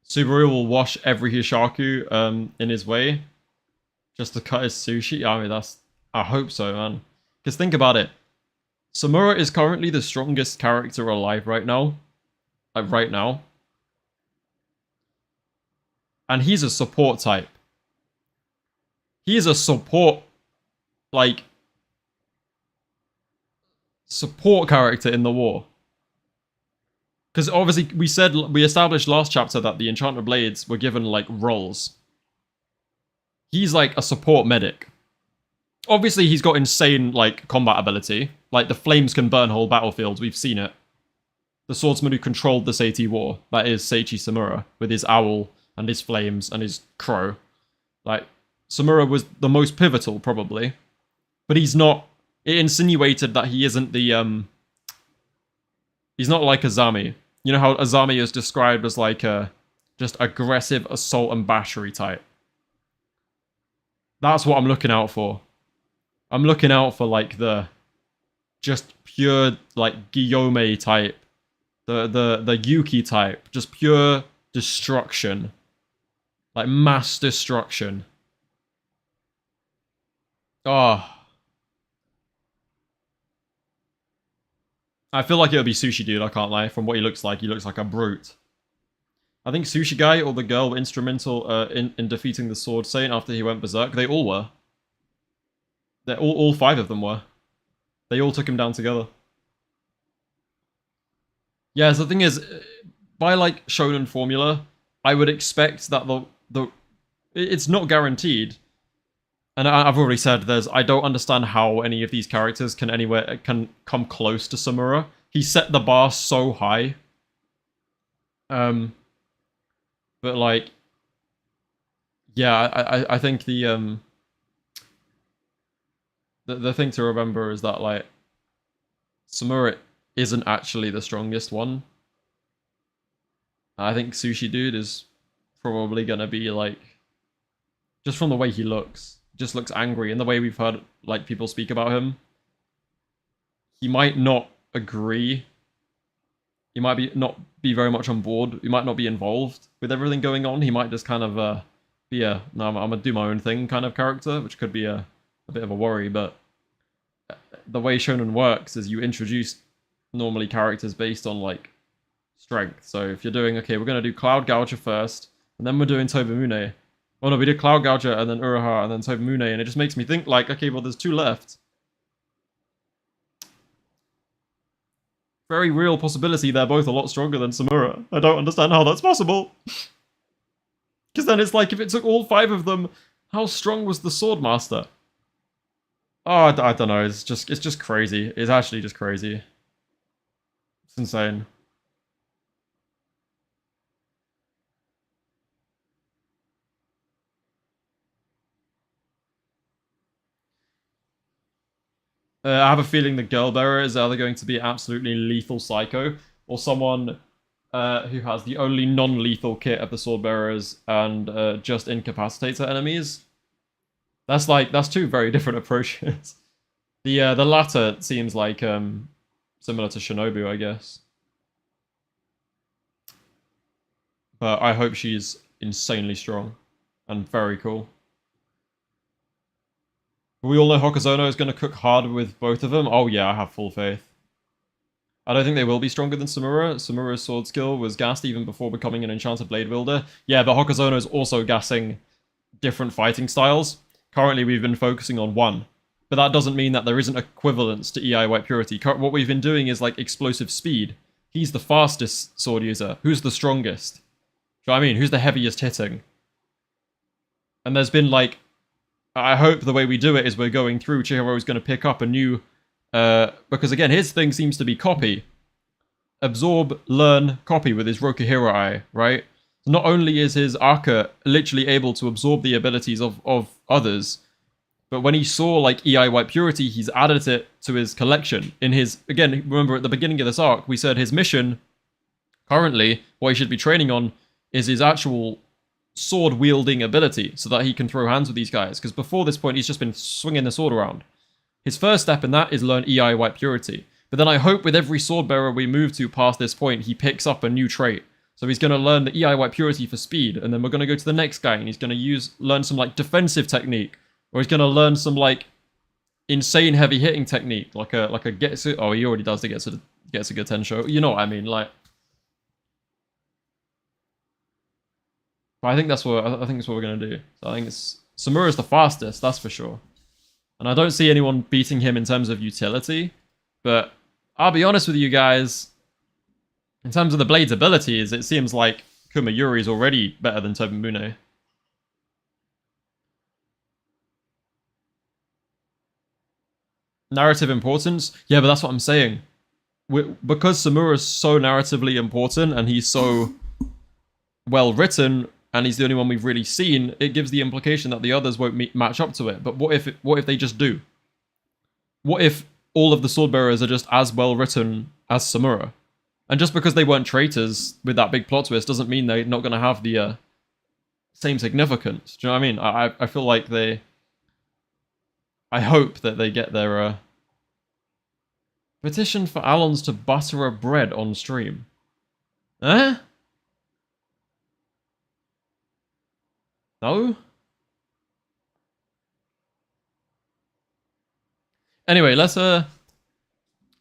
Subaru will wash every Hishaku in his way just to cut his sushi. I mean, I hope so, man. Because think about it. Samura is currently the strongest character alive right now. Like, right now. And he's a support type. He is a support, like, support character in the war. Because obviously we established last chapter that the Enchanted Blades were given, like, roles. He's like a support medic. Obviously he's got insane, like, combat ability. Like, the flames can burn whole battlefields, we've seen it. The swordsman who controlled the Seiti War, that is Seiichi Samura, with his owl and his flames and his crow. Like, Samura was the most pivotal, probably. But he's not... It insinuated that he isn't the, he's not like Azami. You know how Azami is described as, like, a just aggressive assault and battery type? That's what I'm looking out for. I'm looking out for, like, the... just pure, like, Guillaume type. The Yuki type. Just pure destruction. Like, mass destruction. Oh. I feel like it'll be Sushi Dude, I can't lie. From what he looks like a brute. I think Sushi Guy or the girl were instrumental in defeating the Sword Saint after he went berserk. They all were. All 5 of them were. They all took him down together. Yeah, so the thing is, by, like, shonen formula, I would expect that it's not guaranteed. And I've already said I don't understand how any of these characters can come close to Samura. He set the bar so high. But, like, yeah, I think the thing to remember is that, like, Samura isn't actually the strongest one. I think Sushi Dude is probably gonna be, like, just from the way he looks, just looks angry, and the way we've heard, like, people speak about him. He might not agree. He might not be very much on board. He might not be involved with everything going on. He might just kind of be no, I'm gonna do my own thing kind of character, which could be a bit of a worry, but the way shonen works is you introduce normally characters based on, like, strength. So if you're doing, okay, we're going to do Cloud Gouger first, and then we're doing Tobimune. Oh no, we did Cloud Gouger, and then Urahara, and then Tobimune, and it just makes me think, like, okay, well, there's 2 left. Very real possibility they're both a lot stronger than Samura. I don't understand how that's possible. Because then it's like, if it took all 5 of them, how strong was the Swordmaster? Oh, I don't know, it's just crazy. It's actually just crazy. It's insane. I have a feeling the girl bearer is either going to be absolutely lethal psycho, or someone who has the only non-lethal kit of the sword bearers and just incapacitates her enemies. That's two very different approaches. The latter seems like similar to Shinobu, I guess. But I hope she's insanely strong and very cool. We all know Hokuzono is going to cook hard with both of them. Oh yeah, I have full faith. I don't think they will be stronger than Samura. Samura's sword skill was gassed even before becoming an enchanted blade wielder. Yeah, but Hokuzono is also gassing different fighting styles. Currently, we've been focusing on one. But that doesn't mean that there isn't equivalence to EI White Purity. What we've been doing is like explosive speed. He's the fastest sword user. Who's the strongest? Do you know what I mean? Who's the heaviest hitting? And there's been like... I hope the way we do it is we're going through. Chihiro is going to pick up a new... because again, his thing seems to be copy. Absorb, learn, copy with his Rokuhiro eye, right? Not only is his Aka literally able to absorb the abilities of others, but when he saw like EI White Purity, he's added it to his collection. In his, again, remember at the beginning of this arc, we said his mission, currently, what he should be training on, is his actual sword-wielding ability, so that he can throw hands with these guys. Because before this point, he's just been swinging the sword around. His first step in that is learn EI White Purity. But then I hope with every sword bearer we move to past this point, he picks up a new trait. So he's going to learn the EI White Purity for speed, and then we're going to go to the next guy, and he's going to learn some like defensive technique, or he's going to learn some like insane heavy hitting technique, like a Getsu. Oh, he already does the Getsu Tensho. You know what I mean, like. But I think that's what we're going to do. So I think Samura's the fastest, that's for sure. And I don't see anyone beating him in terms of utility, but I'll be honest with you guys. In terms of the blade's abilities, it seems like Kumayuri is already better than Tobimune. Narrative importance? Yeah, but that's what I'm saying. Because Samura's so narratively important and he's so well written, and he's the only one we've really seen, it gives the implication that the others won't match up to it. But what if they just do? What if all of the swordbearers are just as well written as Samura? And just because they weren't traitors with that big plot twist doesn't mean they're not going to have the same significance. Do you know what I mean? I feel like they... I hope that they get their... Petition for Allons to butter a bread on stream. Eh? No? Anyway, let's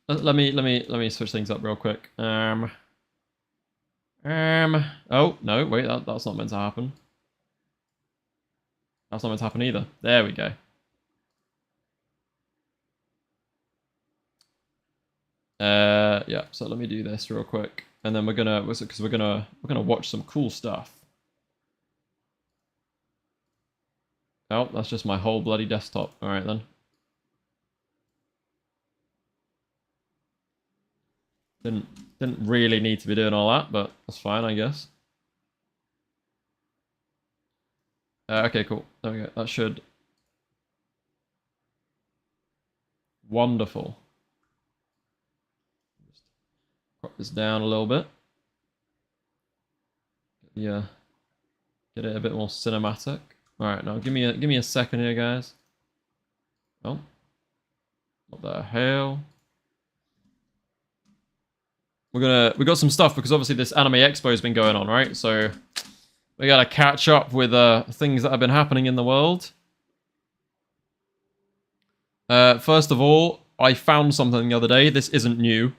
let me switch things up real quick. Oh no, wait, that's not meant to happen. That's not meant to happen either. There we go. Yeah, so let me do this real quick. And then we're gonna watch some cool stuff. Oh, that's just my whole bloody desktop. Alright then. Didn't really need to be doing all that, but that's fine, I guess. Okay, cool. There we go. That should... Wonderful. Just crop this down a little bit. Yeah. Get it a bit more cinematic. Alright, now give me a second here, guys. Oh. What the hell? We got some stuff because obviously this Anime Expo has been going on, right? So we gotta catch up with things that have been happening in the world. First of all, I found something the other day. This isn't new,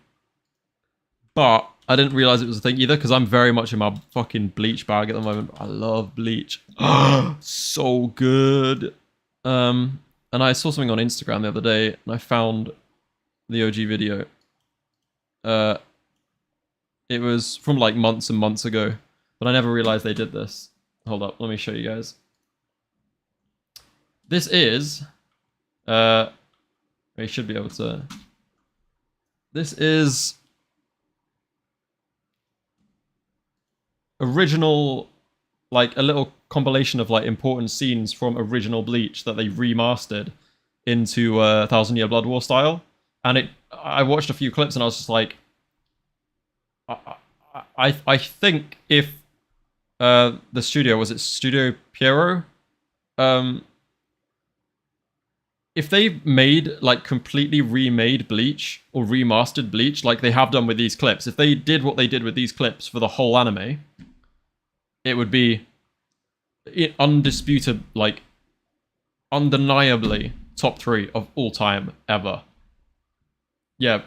but I didn't realize it was a thing either because I'm very much in my fucking Bleach bag at the moment. I love Bleach. So good. And I saw something on Instagram the other day and I found the OG video. It was from like months and months ago, but I never realized they did this. Hold up, let me show you guys. This is, you should be able to. This is original, like a little compilation of like important scenes from original Bleach that they remastered into 1000 Year Blood War style. And I watched a few clips and I was just like, I think if the studio, was it Studio Pierrot? if they made, like, completely remade Bleach or remastered Bleach like they have done with these clips, if they did what they did with these clips for the whole anime, it would be undisputed, like, undeniably top 3 of all time ever. Yeah,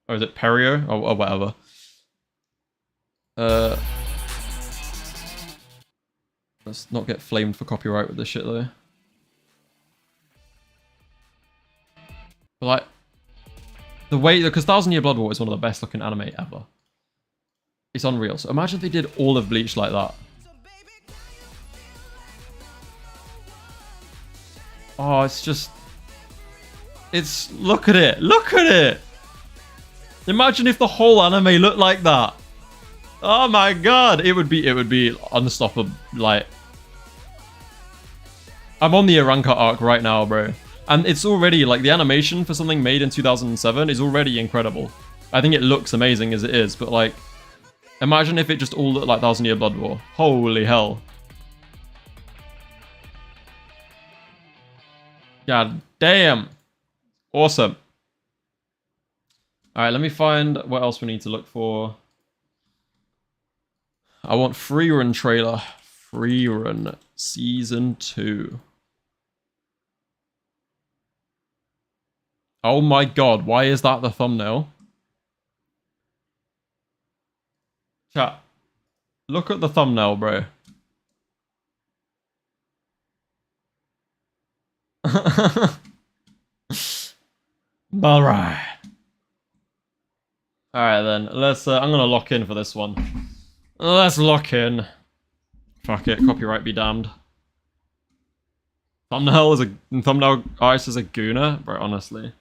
or is it Perio or whatever? Let's not get flamed for copyright with this shit though. But like, the way, because Thousand Year Blood War is one of the best looking anime ever. It's unreal. So imagine if they did all of Bleach like that. Oh, it's just, it's, look at it, look at it. Imagine if the whole anime looked like that. Oh my god, it would be unstoppable. Like, I'm on the Aranka arc right now, bro. And it's already, like, the animation for something made in 2007 is already incredible. I think it looks amazing as it is, but, like, imagine if it just all looked like Thousand Year Blood War. Holy hell. God damn. Awesome. Alright, let me find what else we need to look for. I want Frieren trailer. Frieren Season 2. Oh my god, why is that the thumbnail? Chat, look at the thumbnail, bro. Alright. Alright then, let's, I'm gonna lock in for this one. Let's lock in. Fuck it, copyright be damned. Thumbnail artist is a gooner, bro, honestly.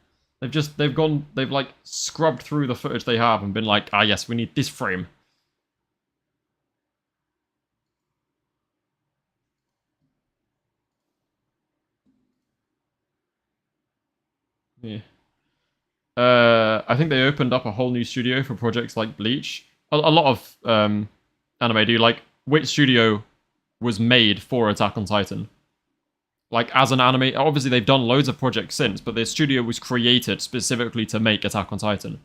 They've like scrubbed through the footage they have and been like, ah yes, we need this frame. Yeah. I think they opened up a whole new studio for projects like Bleach. A lot of anime do. Like, which studio was made for Attack on Titan? Like, as an anime, obviously they've done loads of projects since, but their studio was created specifically to make Attack on Titan.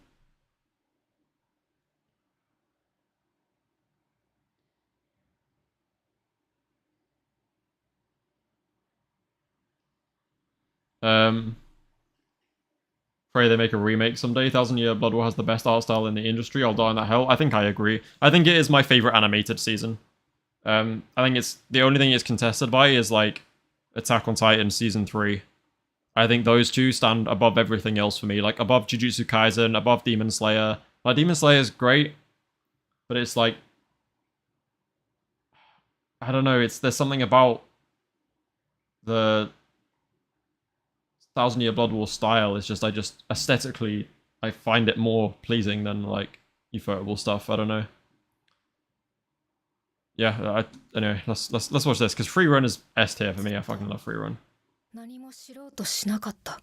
Pray they make a remake someday. Thousand Year Blood War has the best art style in the industry. I'll die on that hill. I think I agree. I think it is my favorite animated season. I think it's the only thing it's contested by is like Attack on Titan Season 3. I think those two stand above everything else for me. Like above Jujutsu Kaisen, above Demon Slayer. Like Demon Slayer is great, but it's like, I don't know, there's something about the Thousand Year Blood War style. It's just, aesthetically, I find it more pleasing than like Ufotable stuff. I don't know. Yeah, anyway, let's watch this, because Frieren is S tier for me. I fucking love Frieren. 何も知ろうとしなかった。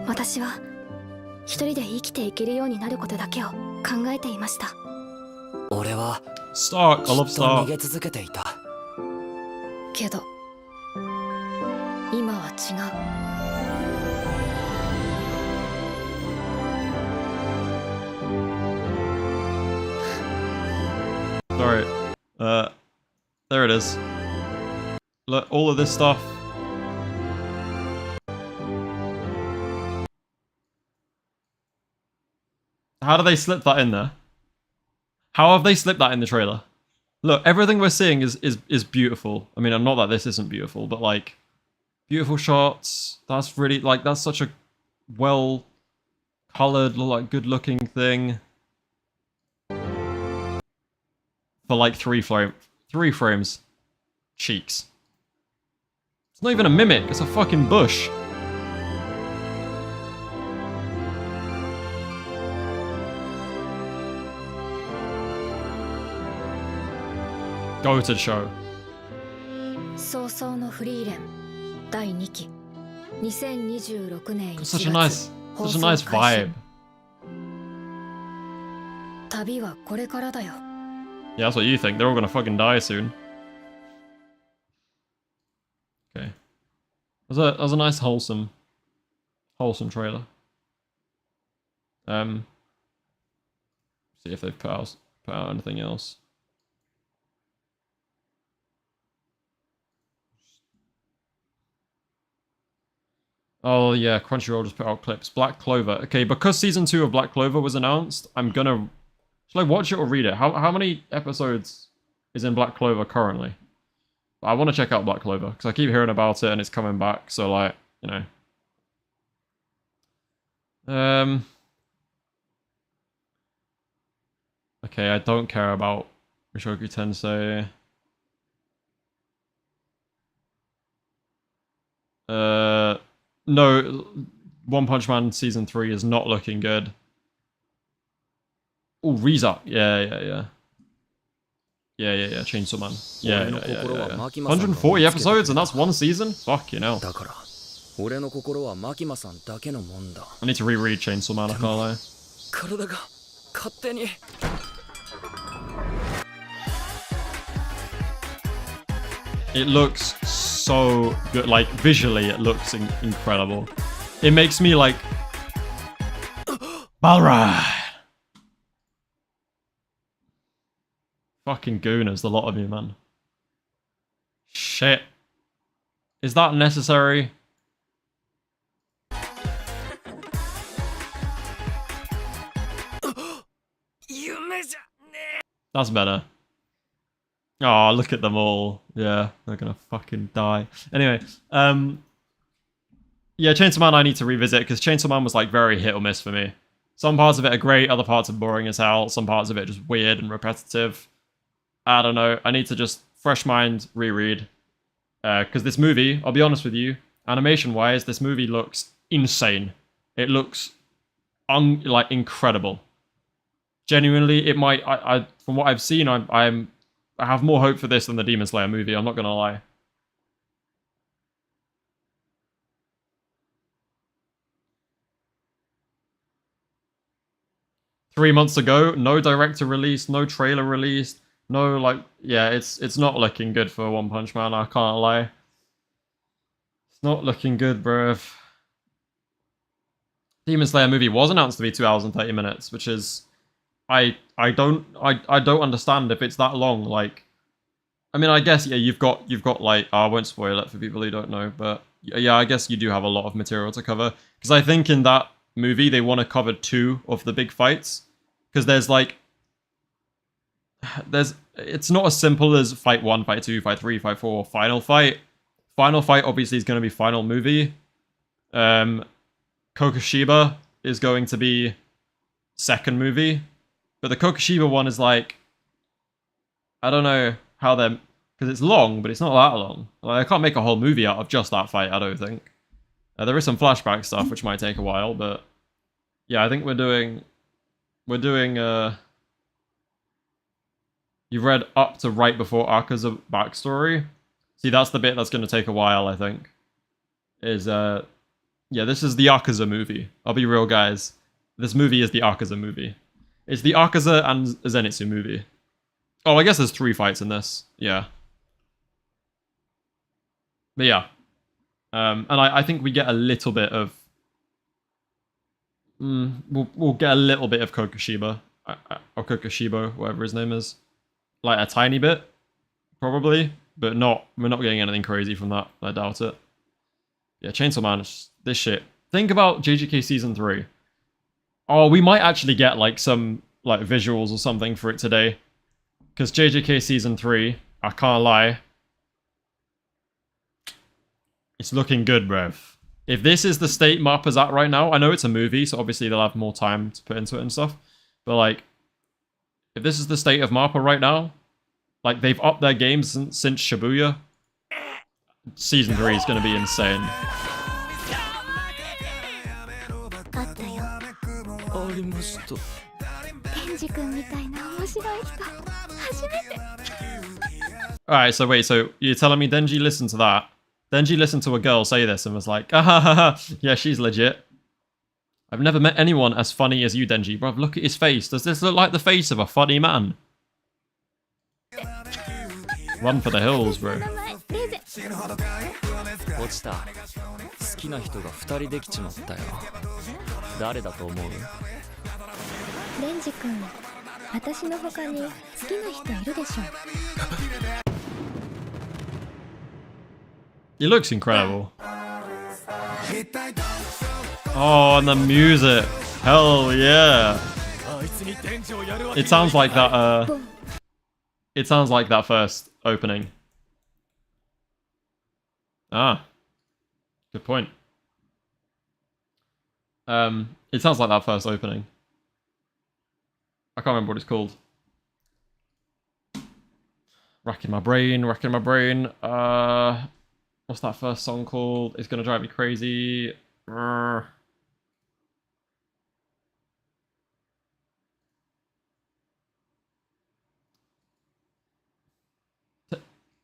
私は一人で生きていけるようになることだけを考えていました。俺は Stark, I love ずっと Stark. 逃げ続けていた。けど今は違う。 Sorry. There it is. Look, all of this stuff. How do they slip that in there? How have they slipped that in the trailer? Look, everything we're seeing is beautiful. I mean, not that this isn't beautiful, but like, beautiful shots. That's really, like, that's such a well colored, like, good looking thing. For like 3 frames. Cheeks. It's not even a mimic, it's a fucking bush. Go to show. 早々のフリーレン第2期2026年1 Such 月 a nice vibe. 旅はこれからだよ。 Yeah, that's what you think. They're all gonna fucking die soon. Okay. That was a nice wholesome trailer. See if they've put out anything else. Oh yeah, Crunchyroll just put out clips. Black Clover. Okay, because season 2 of Black Clover was announced, I'm gonna... Should I watch it or read it? How many episodes is in Black Clover currently? I want to check out Black Clover, because I keep hearing about it and it's coming back, so like, you know. Okay, I don't care about Mushoku Tensei. No, One Punch Man Season 3 is not looking good. Oh, Riza. Yeah. Chainsaw Man. Yeah. 140 episodes and that's one season? Fuck, you know. I need to reread Chainsaw Man, I can't lie. It looks so good, like visually it looks incredible. It makes me like Balra. Fucking gooners, the lot of you, man. Shit. Is that necessary? That's better. Oh, look at them all. Yeah, they're gonna fucking die. Anyway, yeah, Chainsaw Man I need to revisit, because Chainsaw Man was like very hit or miss for me. Some parts of it are great, other parts are boring as hell, some parts of it are just weird and repetitive. I don't know, I need to just fresh mind reread. Because this movie, I'll be honest with you, animation-wise, this movie looks insane. It looks like incredible. Genuinely, it might. From what I've seen, I have more hope for this than the Demon Slayer movie. I'm not gonna lie. Three months ago, no director release, no trailer released, no like. Yeah, it's not looking good for One Punch Man. I can't lie. It's not looking good, bruv. Demon Slayer movie was announced to be 2 hours and 30 minutes, which is. I don't understand if it's that long. Like, I mean, I guess yeah, you've got like I won't spoil it for people who don't know, but yeah, I guess you do have a lot of material to cover, because I think in that movie they want to cover 2 of the big fights, because it's not as simple as fight 1, fight 2, fight 3, fight 4, final fight. Final fight obviously is going to be final movie. Kokoshiba is going to be second movie. But the Kokoshiba one is like, I don't know how they're, because it's long, but it's not that long. Like, I can't make a whole movie out of just that fight, I don't think. There is some flashback stuff, which might take a while, but yeah, I think we're doing, you've read up to right before Akaza backstory. See, that's the bit that's going to take a while, I think. Yeah, this is the Akaza movie. I'll be real, guys. This movie is the Akaza movie. It's the Akaza and Zenitsu movie. Oh, I guess there's 3 fights in this. Yeah. But yeah. And I think we get a little bit of... We'll get a little bit of Kokoshiba. Or Kokoshibo, whatever his name is. Like a tiny bit. Probably. But we're not getting anything crazy from that. I doubt it. Yeah, Chainsaw Man, this shit. Think about JJK Season 3. Oh, we might actually get like some like visuals or something for it today. Because JJK Season 3, I can't lie. It's looking good, bruv. If this is the state Mappa's at right now, I know it's a movie, so obviously they'll have more time to put into it and stuff. But like, if this is the state of Mappa right now, like they've upped their games since Shibuya, Season 3 is going to be insane. Alright, so wait, so you're telling me Denji listened to that? Denji listened to a girl say this and was like, ah ha ha ha, yeah, she's legit. I've never met anyone as funny as you, Denji. Bruv, look at his face. Does this look like the face of a funny man? Run for the hills, bro. 落ちた。好きな人が2人できちまったよ。誰だと思う？レンジ君、私の他に好きな人いるでしょ。He looks incredible. Oh, and the music. Hell yeah. It sounds like that, it sounds like that first opening. Ah. Good point. It sounds like that first opening. I can't remember what it's called. Racking my brain. What's that first song called? It's gonna drive me crazy.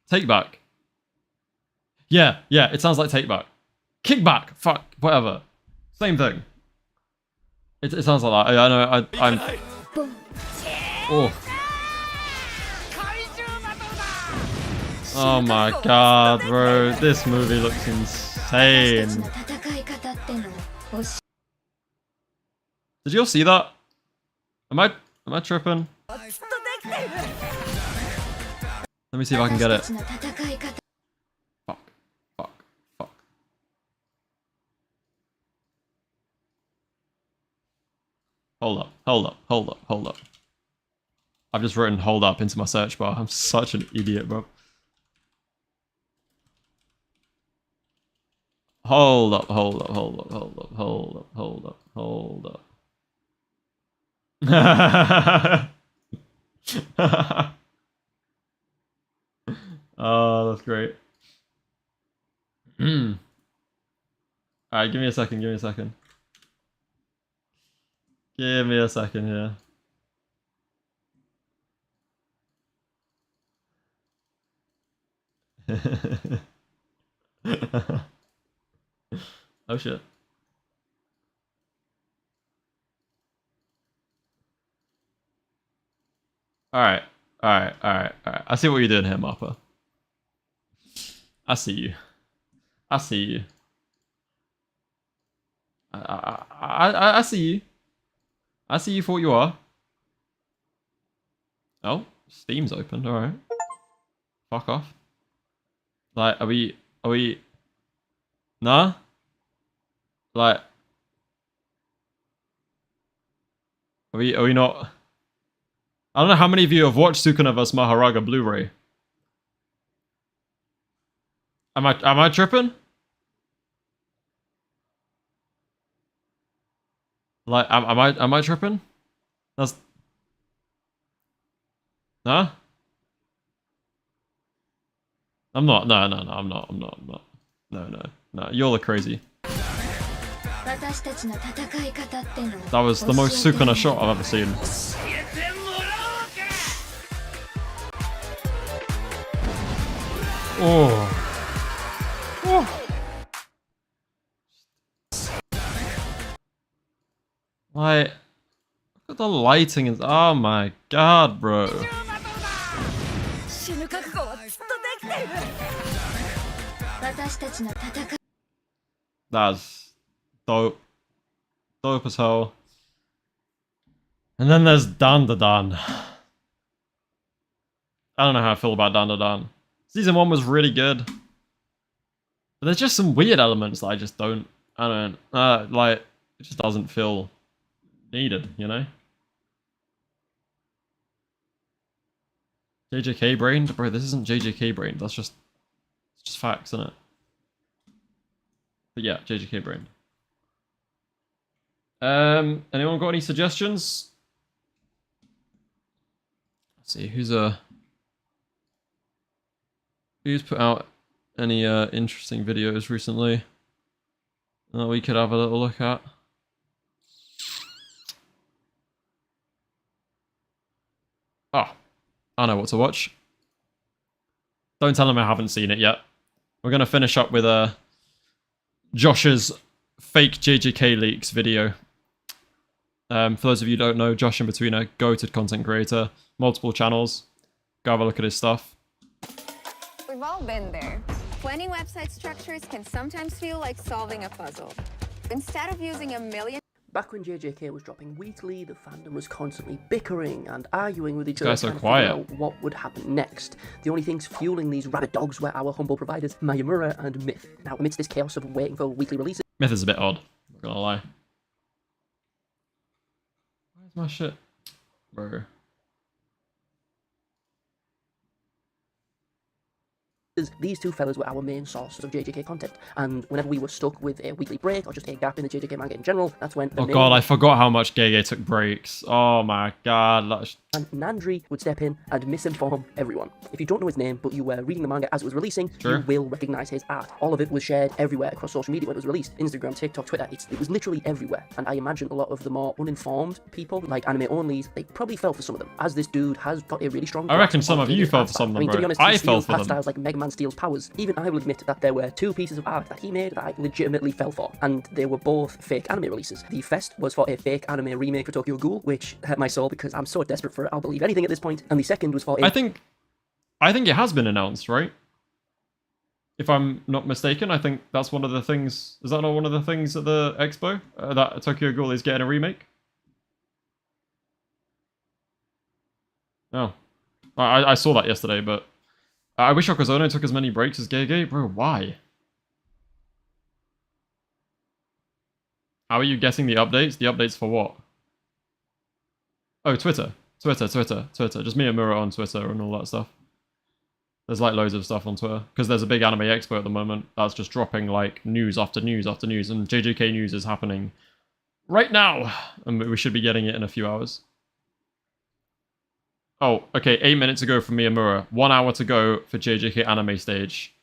Take Back. Yeah, it sounds like Take Back. Kickback. Fuck, whatever. Same thing. It sounds like that. I know. I'm. Oh. Oh my god, bro. This movie looks insane. Did you all see that? Am I tripping? Let me see if I can get it. Fuck. Hold up. I've just written hold up into my search bar. I'm such an idiot, bro. Hold up. Oh, that's great. Alright, give me a second. Give me a second here. Oh shit. Alright. I see what you're doing here, Mappa. I see you. I see you for what you are. Oh, Steam's opened, alright. Fuck off. Like, are we... Nah? Like... Are we not... I don't know how many of you have watched Sukuna vs Maharaga Blu-ray. Am I tripping? Like, am I tripping? That's... Huh? I'm not. No, I'm not. No. You're the crazy. That was the most Sukuna shot I've ever seen. Oh. Like, look at the lighting. Oh my god, bro. That's dope. Dope as hell. And then there's Dan. I don't know how I feel about Dan. Season 1 was really good. But there's just some weird elements that I just don't... like, it just doesn't feel needed, you know? JJK brained? Bro, this isn't JJK brained. That's just... It's just facts, isn't it? But yeah, JJK brained. Anyone got any suggestions? Let's see, who's put out any interesting videos recently that we could have a little look at? Oh, I know what to watch. Don't tell them I haven't seen it yet. We're gonna finish up with Josh's fake JJK leaks video. For those of you who don't know, Josh in between a goated content creator, multiple channels. Go have a look at his stuff. We've all been there. Blending website structures can sometimes feel like solving a puzzle. Instead of using a million... Back when JJK was dropping weekly, the fandom was constantly bickering and arguing with each other, Guys so trying to quiet. figure out what would happen next. The only things fueling these rabid dogs were our humble providers, Mayamura and Myth. Now, amidst this chaos of waiting for weekly releases, Myth is a bit odd. Not gonna lie. Where's my shit, bro? these two fellas were our main sources of JJK content, and whenever we were stuck with a weekly break or just a gap in the JJK manga in general, that's when Oh god, I forgot how much Gege took breaks. Oh my god. And Nandri would step in and misinform everyone. If you don't know his name, but you were reading the manga as it was releasing, Sure. you will recognize his art. All of it was shared everywhere across social media when it was released. Instagram, TikTok, Twitter, it was literally everywhere. And I imagine a lot of the more uninformed people, like anime onlys, they probably fell for some of them, as this dude has got a really strong... I reckon grasp some on of you JJK fell art for some of style. them, To be bro. honest, I he fell steals for art them. styles like Mega Man steals powers. Even I will admit that there were two pieces of art that he made that I legitimately fell for, and they were both fake anime releases. The first was for a fake anime remake for Tokyo Ghoul, which hurt my soul because I'm so desperate for it, I'll believe anything at this point. And the second was for a... I think it has been announced, right? If I'm not mistaken, I think that's one of the things. Is that not one of the things at the expo? That Tokyo Ghoul is getting a remake? Oh. I saw that yesterday, but I wish Okazono took as many breaks as Gege. Bro, why? How are you getting the updates? The updates for what? Oh, Twitter. Twitter. Just Miyamura on Twitter and all that stuff. There's like loads of stuff on Twitter. Because there's a big anime expo at the moment that's just dropping like news after news after news. And JJK news is happening right now. And we should be getting it in a few hours. Oh, okay, 8 minutes ago from Miyamura. 1 hour to go for JJK anime stage.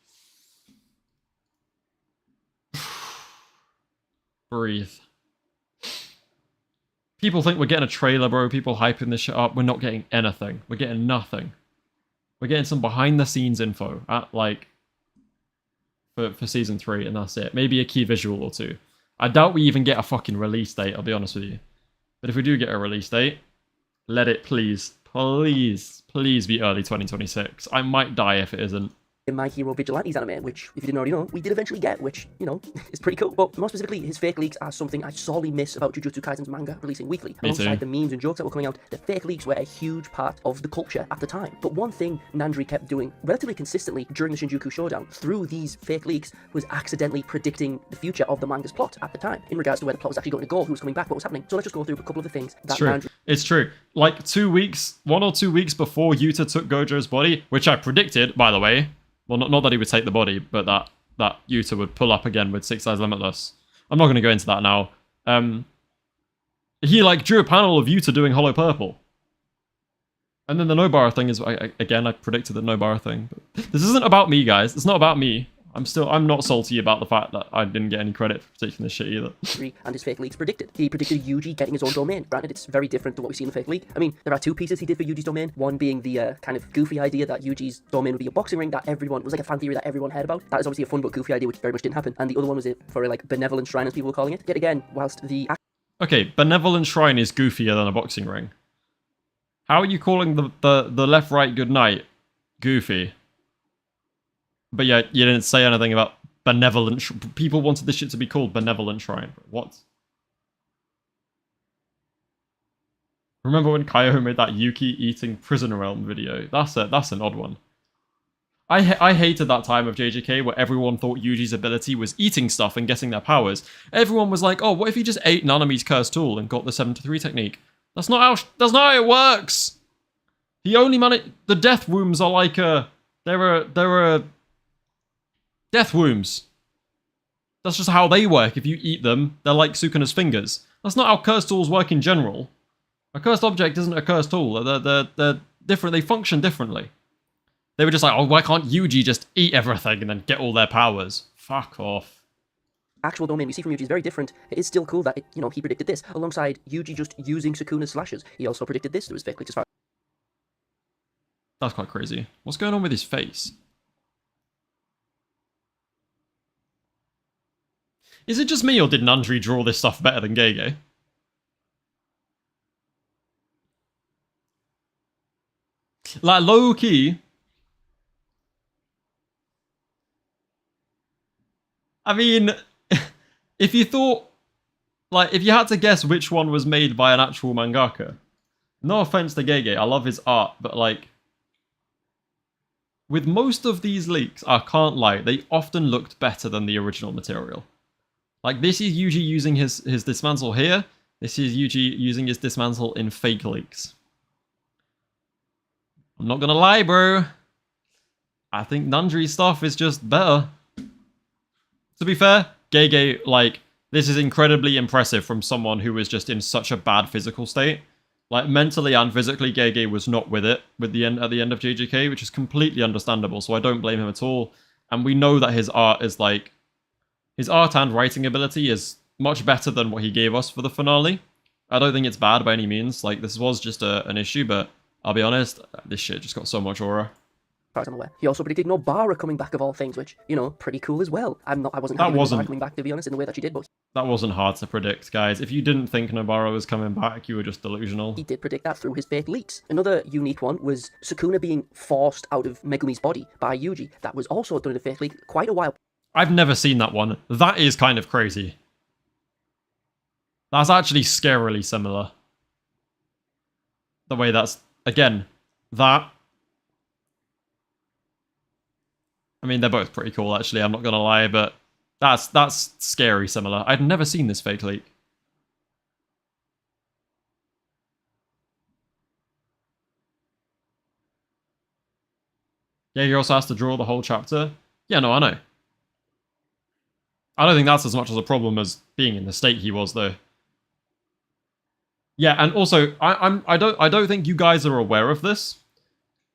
Breathe. People think we're getting a trailer, bro. People hyping this shit up. We're not getting anything. We're getting nothing. We're getting some behind-the-scenes info at, like, for Season 3, and that's it. Maybe a key visual or two. I doubt we even get a fucking release date, I'll be honest with you. But if we do get a release date, let it please be early 2026. I might die if it isn't. My Hero Vigilantes anime, which, if you didn't already know, we did eventually get, which, you know, is pretty cool. But more specifically, his fake leaks are something I sorely miss about Jujutsu Kaisen's manga releasing weekly. Me too. Alongside the memes and jokes that were coming out, the fake leaks were a huge part of the culture at the time. But one thing Nandri kept doing relatively consistently during the Shinjuku Showdown through these fake leaks was accidentally predicting the future of the manga's plot at the time, in regards to where the plot was actually going to go, who was coming back, what was happening. So let's just go through a couple of the things that Nandri... It's true. Like 1 or 2 weeks before Yuta took Gojo's body, which I predicted, by the way. Well, not that he would take the body, but that Yuta would pull up again with Six Eyes Limitless. I'm not going to go into that now. He, like, drew a panel of Yuta doing Hollow Purple. And then the Nobara thing is, again, I predicted the Nobara thing. But this isn't about me, guys. It's not about me. I'm not salty about the fact that I didn't get any credit for predicting this shit either. And his fake leaks predicted. He predicted Yuji getting his own domain. Granted, it's very different to what we see in the fake leak. I mean, there are two pieces he did for Yuji's domain. One being the kind of goofy idea that Yuji's domain would be a boxing ring that everyone was like a fan theory that everyone heard about. That is obviously a fun but goofy idea, which very much didn't happen. And the other one was it for a like benevolent shrine, as people were calling it. Yet again, whilst the okay, benevolent shrine is goofier than a boxing ring. How are you calling the left right good night goofy? But yeah, you didn't say anything about benevolent. People wanted this shit to be called benevolent shrine. What? Remember when Kaiho made that Yuki eating Prison Realm video? That's an odd one. I hated that time of JJK where everyone thought Yuji's ability was eating stuff and getting their powers. Everyone was like, oh, what if he just ate Nanami's cursed tool and got the 7-3 technique? That's not how it works. He only managed... The death wombs are like a... They're death wombs. That's just how they work. If you eat them, they're like Sukuna's fingers. That's not how cursed tools work in general. A cursed object isn't a cursed tool. They're different. They function differently. They were just like, oh, why can't Yuji just eat everything and then get all their powers? Fuck off. Actual domain we see from Yuji is very different. It is still cool that, he predicted this, alongside Yuji just using Sukuna's slashes. He also predicted this through his fake leaks as far. That's quite crazy. What's going on with his face? Is it just me, or did Nandri draw this stuff better than Gege? Like, low-key... I mean, if you thought, like, if you had to guess which one was made by an actual mangaka, no offense to Gege, I love his art, but like, with most of these leaks, I can't lie, they often looked better than the original material. Like, this is Yuji using his dismantle here. This is Yuji using his dismantle in fake leaks. I'm not gonna lie, bro. I think Nundry's stuff is just better. To be fair, Gege, like, this is incredibly impressive from someone who was just in such a bad physical state. Like, mentally and physically, Gege was not with it at the end of JJK, which is completely understandable, so I don't blame him at all. And we know that his art is, like, his art and writing ability is much better than what he gave us for the finale. I don't think it's bad by any means. Like, this was just an issue, but I'll be honest, this shit just got so much aura. As far as I'm aware. He also predicted Nobara coming back of all things, which, you know, pretty cool as well. I wasn't happy with Nobara coming back, to be honest, in the way that she did, but that wasn't hard to predict, guys. If you didn't think Nobara was coming back, you were just delusional. he did predict that through his fake leaks. Another unique one was Sukuna being forced out of Megumi's body by Yuji. That was also done in a fake leak quite a while. I've never seen that one. That is kind of crazy. That's actually scarily similar. The way that's, again, that. I mean, they're both pretty cool, actually, I'm not gonna lie, but that's scary similar. I'd never seen this fake leak. Yeah, he also has to draw the whole chapter. Yeah, no, I know. I don't think that's as much as a problem as being in the state he was, though. Yeah, and also, I don't think you guys are aware of this.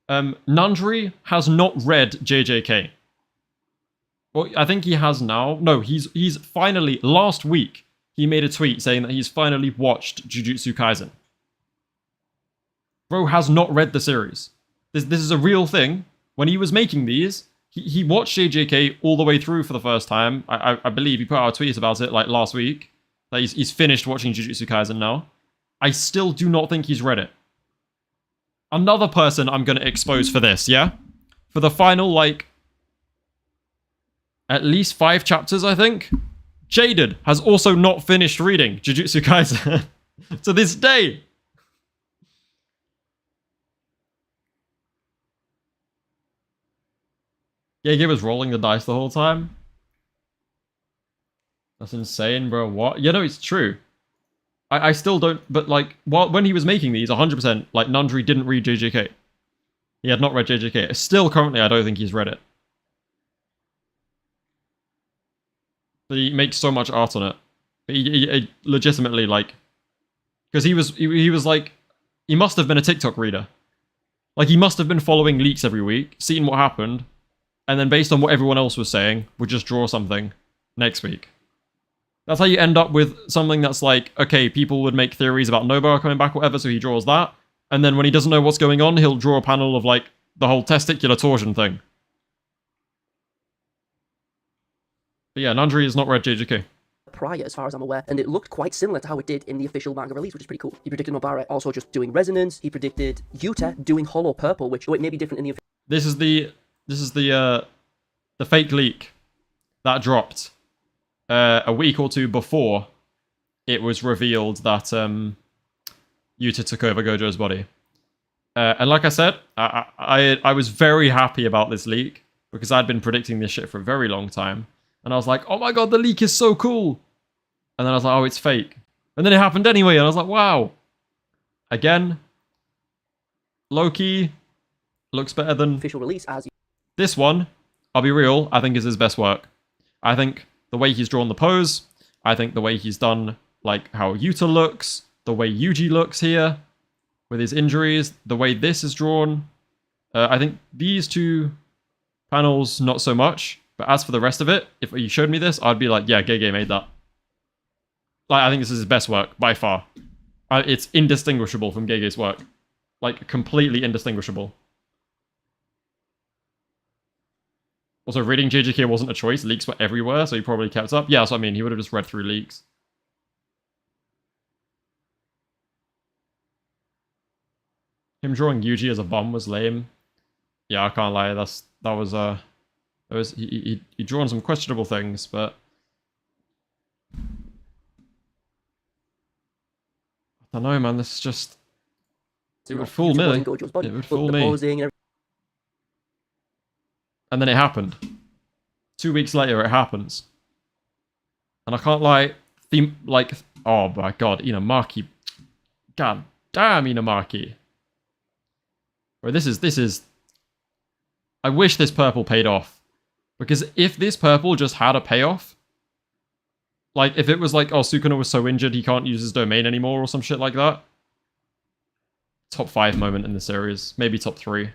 Nundry has not read JJK. Well, I think he has now. No, he's finally, last week, he made a tweet saying that he's finally watched Jujutsu Kaisen. Bro has not read the series. This is a real thing. When he was making these, he watched JJK all the way through for the first time. I believe he put out a tweet about it like last week. That he's finished watching Jujutsu Kaisen now. I still do not think he's read it. Another person I'm going to expose for this, yeah? For the final, like, at least 5 chapters, I think. Jaded has also not finished reading Jujutsu Kaisen to this day. Yeah, he was rolling the dice the whole time. That's insane, bro. What? Yeah, no, it's true. I still don't, but like, when he was making these, 100%, like, Nundry didn't read JJK. He had not read JJK. Still, currently, I don't think he's read it. But he makes so much art on it. He legitimately, like, because he was like, he must have been a TikTok reader. Like, he must have been following leaks every week, seeing what happened, and then based on what everyone else was saying, would just draw something next week. That's how you end up with something that's like, okay, people would make theories about Nobara coming back or whatever, so he draws that. And then when he doesn't know what's going on, he'll draw a panel of, like, the whole testicular torsion thing. But yeah, Nundry has not read JJK. Prior, as far as I'm aware, and it looked quite similar to how it did in the official manga release, which is pretty cool. He predicted Nobara also just doing resonance. He predicted Yuta doing hollow purple, which it may be different in the. This is the fake leak that dropped a week or two before it was revealed that Yuta took over Gojo's body. And like I said, I was very happy about this leak because I'd been predicting this shit for a very long time. And I was like, oh my god, the leak is so cool. And then I was like, oh, it's fake. And then it happened anyway, and I was like, wow. Again, low-key looks better than official release as. This one, I'll be real, I think is his best work. I think the way he's drawn the pose, I think the way he's done, like, how Yuta looks, the way Yuji looks here, with his injuries, the way this is drawn. I think these 2 panels, not so much. But as for the rest of it, if you showed me this, I'd be like, yeah, Gege made that. Like, I think this is his best work, by far. It's indistinguishable from Gege's work. Like, completely indistinguishable. Also, reading JJK wasn't a choice. Leaks were everywhere, so he probably kept up. Yeah, that's what I mean. He would have just read through leaks. Him drawing Yuji as a bum was lame. Yeah, I can't lie. That was There was he drawn some questionable things, but I don't know, man. This is just it would fool me. Gojo's body, It would but fool the me. posing and And then it happened. 2 weeks later, it happens. And I can't lie, oh my god, Inamaki. God damn, Inamaki. Bro, this is... I wish this purple paid off. Because if this purple just had a payoff, like, if it was like, oh, Sukuna was so injured he can't use his domain anymore or some shit like that. Top 5 moment in the series. Maybe top 3.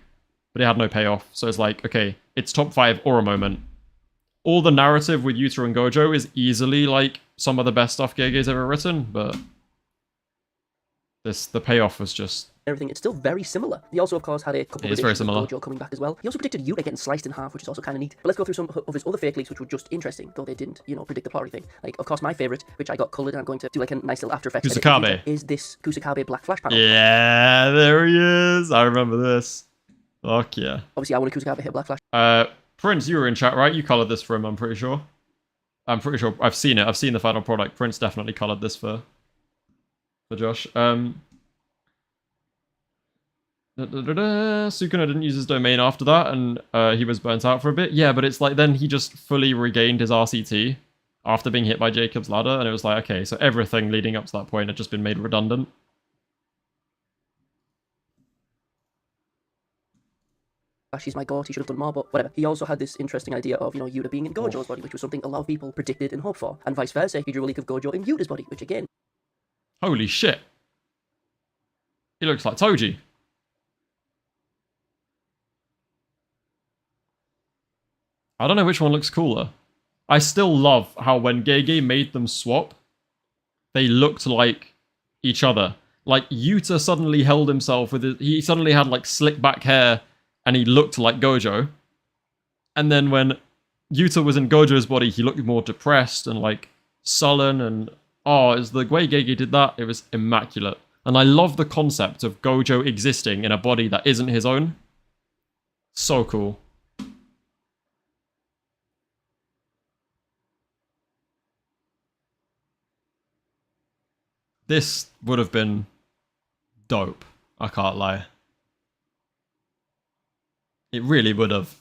But it had no payoff. So it's like, okay, it's top 5 or a moment. All the narrative with Yuta and Gojo is easily, like, some of the best stuff Gege's ever written, but the payoff was just... everything, it's still very similar. He also, of course, had a couple of It's very predictions similar. of Gojo coming back as well. He also predicted Yuta getting sliced in half, which is also kind of neat. But let's go through some of his other fake leaks, which were just interesting, though they didn't, predict the plot or anything. Like, of course, my favourite, which I got coloured, and I'm going to do like a nice little After Effects edit in the Kusakabe. future, is this Kusakabe Black Flash panel. Yeah, there he is. I remember this. Fuck yeah. Obviously, I want a Kusakabe hit Black Flash. Prince, you were in chat, right? You coloured this for him, I'm pretty sure. I've seen it. I've seen the final product. Prince definitely coloured this for Josh. Sukuna didn't use his domain after that, and he was burnt out for a bit. Yeah, but it's like then he just fully regained his RCT after being hit by Jacob's ladder, and it was like, okay, so everything leading up to that point had just been made redundant. He's my god, he should have done more, but whatever. He also had this interesting idea of, Yuta being in Gojo's body, which was something a lot of people predicted and hoped for, and vice versa. He drew a leak of Gojo in Yuta's body, which again... Holy shit. He looks like Toji. I don't know which one looks cooler. I still love how when Gege made them swap, they looked like each other. Like, Yuta suddenly held himself with he suddenly had, like, slick back hair, and he looked like Gojo. And then when Yuta was in Gojo's body, he looked more depressed and, like, sullen, and... oh, it's the way Gege did that, it was immaculate. And I love the concept of Gojo existing in a body that isn't his own. So cool. This would have been dope, I can't lie. It really would have.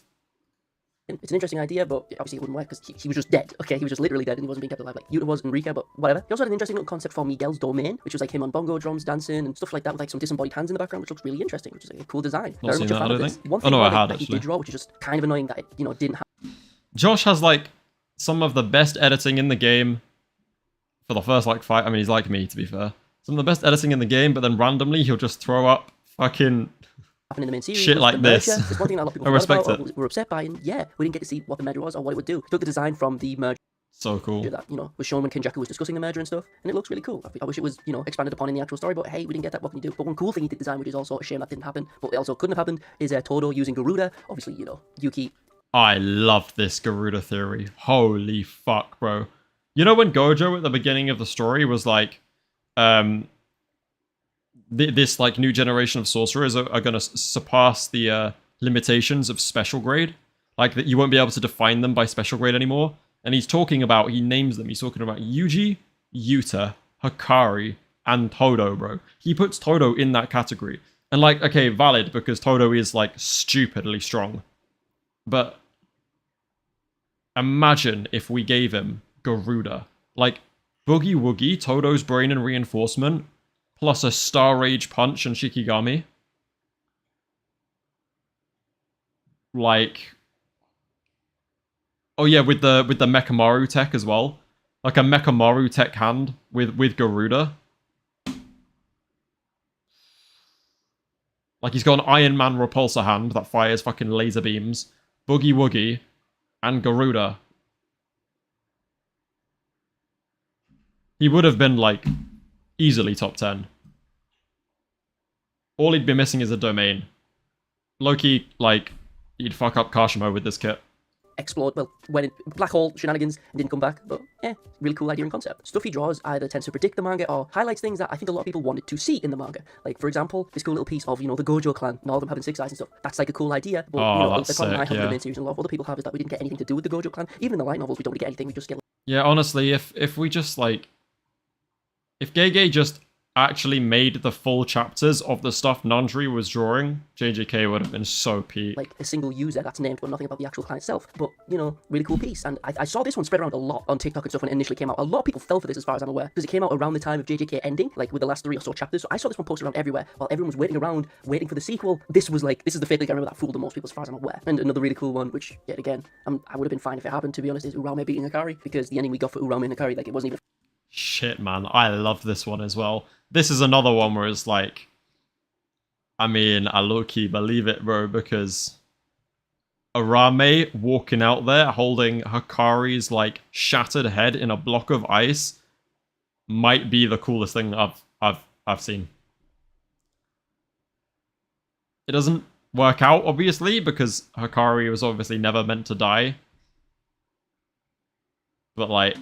It's an interesting idea, but obviously it wouldn't work because he was just dead. Okay, he was just literally dead and he wasn't being kept alive like Yuta was and Rika, but whatever. He also had an interesting little concept for Miguel's domain, which was like him on bongo drums dancing and stuff like that with like some disembodied hands in the background, which looks really interesting, which is like a cool design. Not seen that, I don't think. One Oh thing no, I about had it that he actually. did draw, which is just kind of annoying that it, didn't have. Josh has like some of the best editing in the game for the first like 5. I mean, he's like me to be fair. Some of the best editing in the game, but then randomly he'll just throw up fucking in the main series, shit like this. It's one thing that a lot of people I respect about, it. or were upset by, and yeah, we didn't get to see what the merger was or what it would do. Took the design from the merger So cool. that was shown when Kenjaku was discussing the merger and stuff, and it looks really cool. I wish it was expanded upon in the actual story, but hey, we didn't get that. What can you do? But one cool thing he did design, which is also a shame that didn't happen, but it also couldn't have happened, is Todo using Garuda. Obviously, Yuki. I loved this Garuda theory. Holy fuck, bro. You know when Gojo at the beginning of the story was like, this like new generation of sorcerers are going to surpass the limitations of special grade, like that you won't be able to define them by special grade anymore. And he's talking about, he names them. He's talking about Yuji, Yuta, Hikari, and Todo, bro. He puts Todo in that category, and like, okay, valid because Todo is like stupidly strong, but imagine if we gave him Garuda, like Boogie Woogie, Todo's brain and reinforcement, plus a Star Rage punch and Shikigami. Like, oh yeah, with the Mechamaru tech as well, like a Mechamaru tech hand with Garuda. Like he's got an Iron Man repulsor hand that fires fucking laser beams, Boogie Woogie, and Garuda. He would have been like easily top 10. All he'd be missing is a domain. Loki, like, he'd fuck up Kashimo with this kit. explored, well, went in black hole shenanigans and didn't come back, but yeah, really cool idea and concept. Stuff he draws either tends to predict the manga or highlights things that I think a lot of people wanted to see in the manga. Like, for example, this cool little piece of, you know, the Gojo clan and all of them having 6 eyes and stuff. That's like a cool idea, but you know, the problem I have with the main series and a lot of other people have is that we didn't get anything to do with the Gojo clan. Even in the light novels, we don't really get anything, we just get... Yeah, honestly, if we just, like... If Gege just actually made the full chapters of the stuff Nandri was drawing, JJK would have been so peak. Like a single user that's named, but nothing about the actual clan itself. But, you know, really cool piece. And I saw this one spread around a lot on TikTok and stuff when it initially came out. A lot of people fell for this as far as I'm aware, because it came out around the time of JJK ending, like with the last 3 or so chapters. So I saw this one posted around everywhere while everyone was waiting around, waiting for the sequel. This was like, this is the fake leak I remember that fooled the most people as far as I'm aware. And another really cool one, which, yet again, I would have been fine if it happened, to be honest, is Uraume beating Hikari, because the ending we got for Uraume and Hikari, like, it wasn't even... Shit, man. I love this one as well. This is another one where it's like... I mean, I low-key believe it, bro, because... Arame walking out there holding Hikari's, like, shattered head in a block of ice might be the coolest thing I've seen. It doesn't work out, obviously, because Hikari was obviously never meant to die. But, like...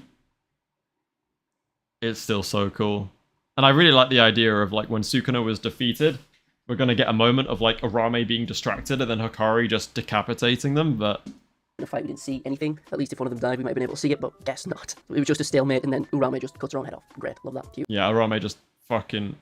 It's still so cool. And I really like the idea of, like, when Sukuna was defeated, we're gonna get a moment of, like, Arame being distracted and then Hikari just decapitating them, but... In a fight, we didn't see anything. At least if one of them died, we might have been able to see it, but guess not. It was just a stalemate, and then Uraume just cuts her own head off. Great, love that. Cute. Yeah, Arame just fucking...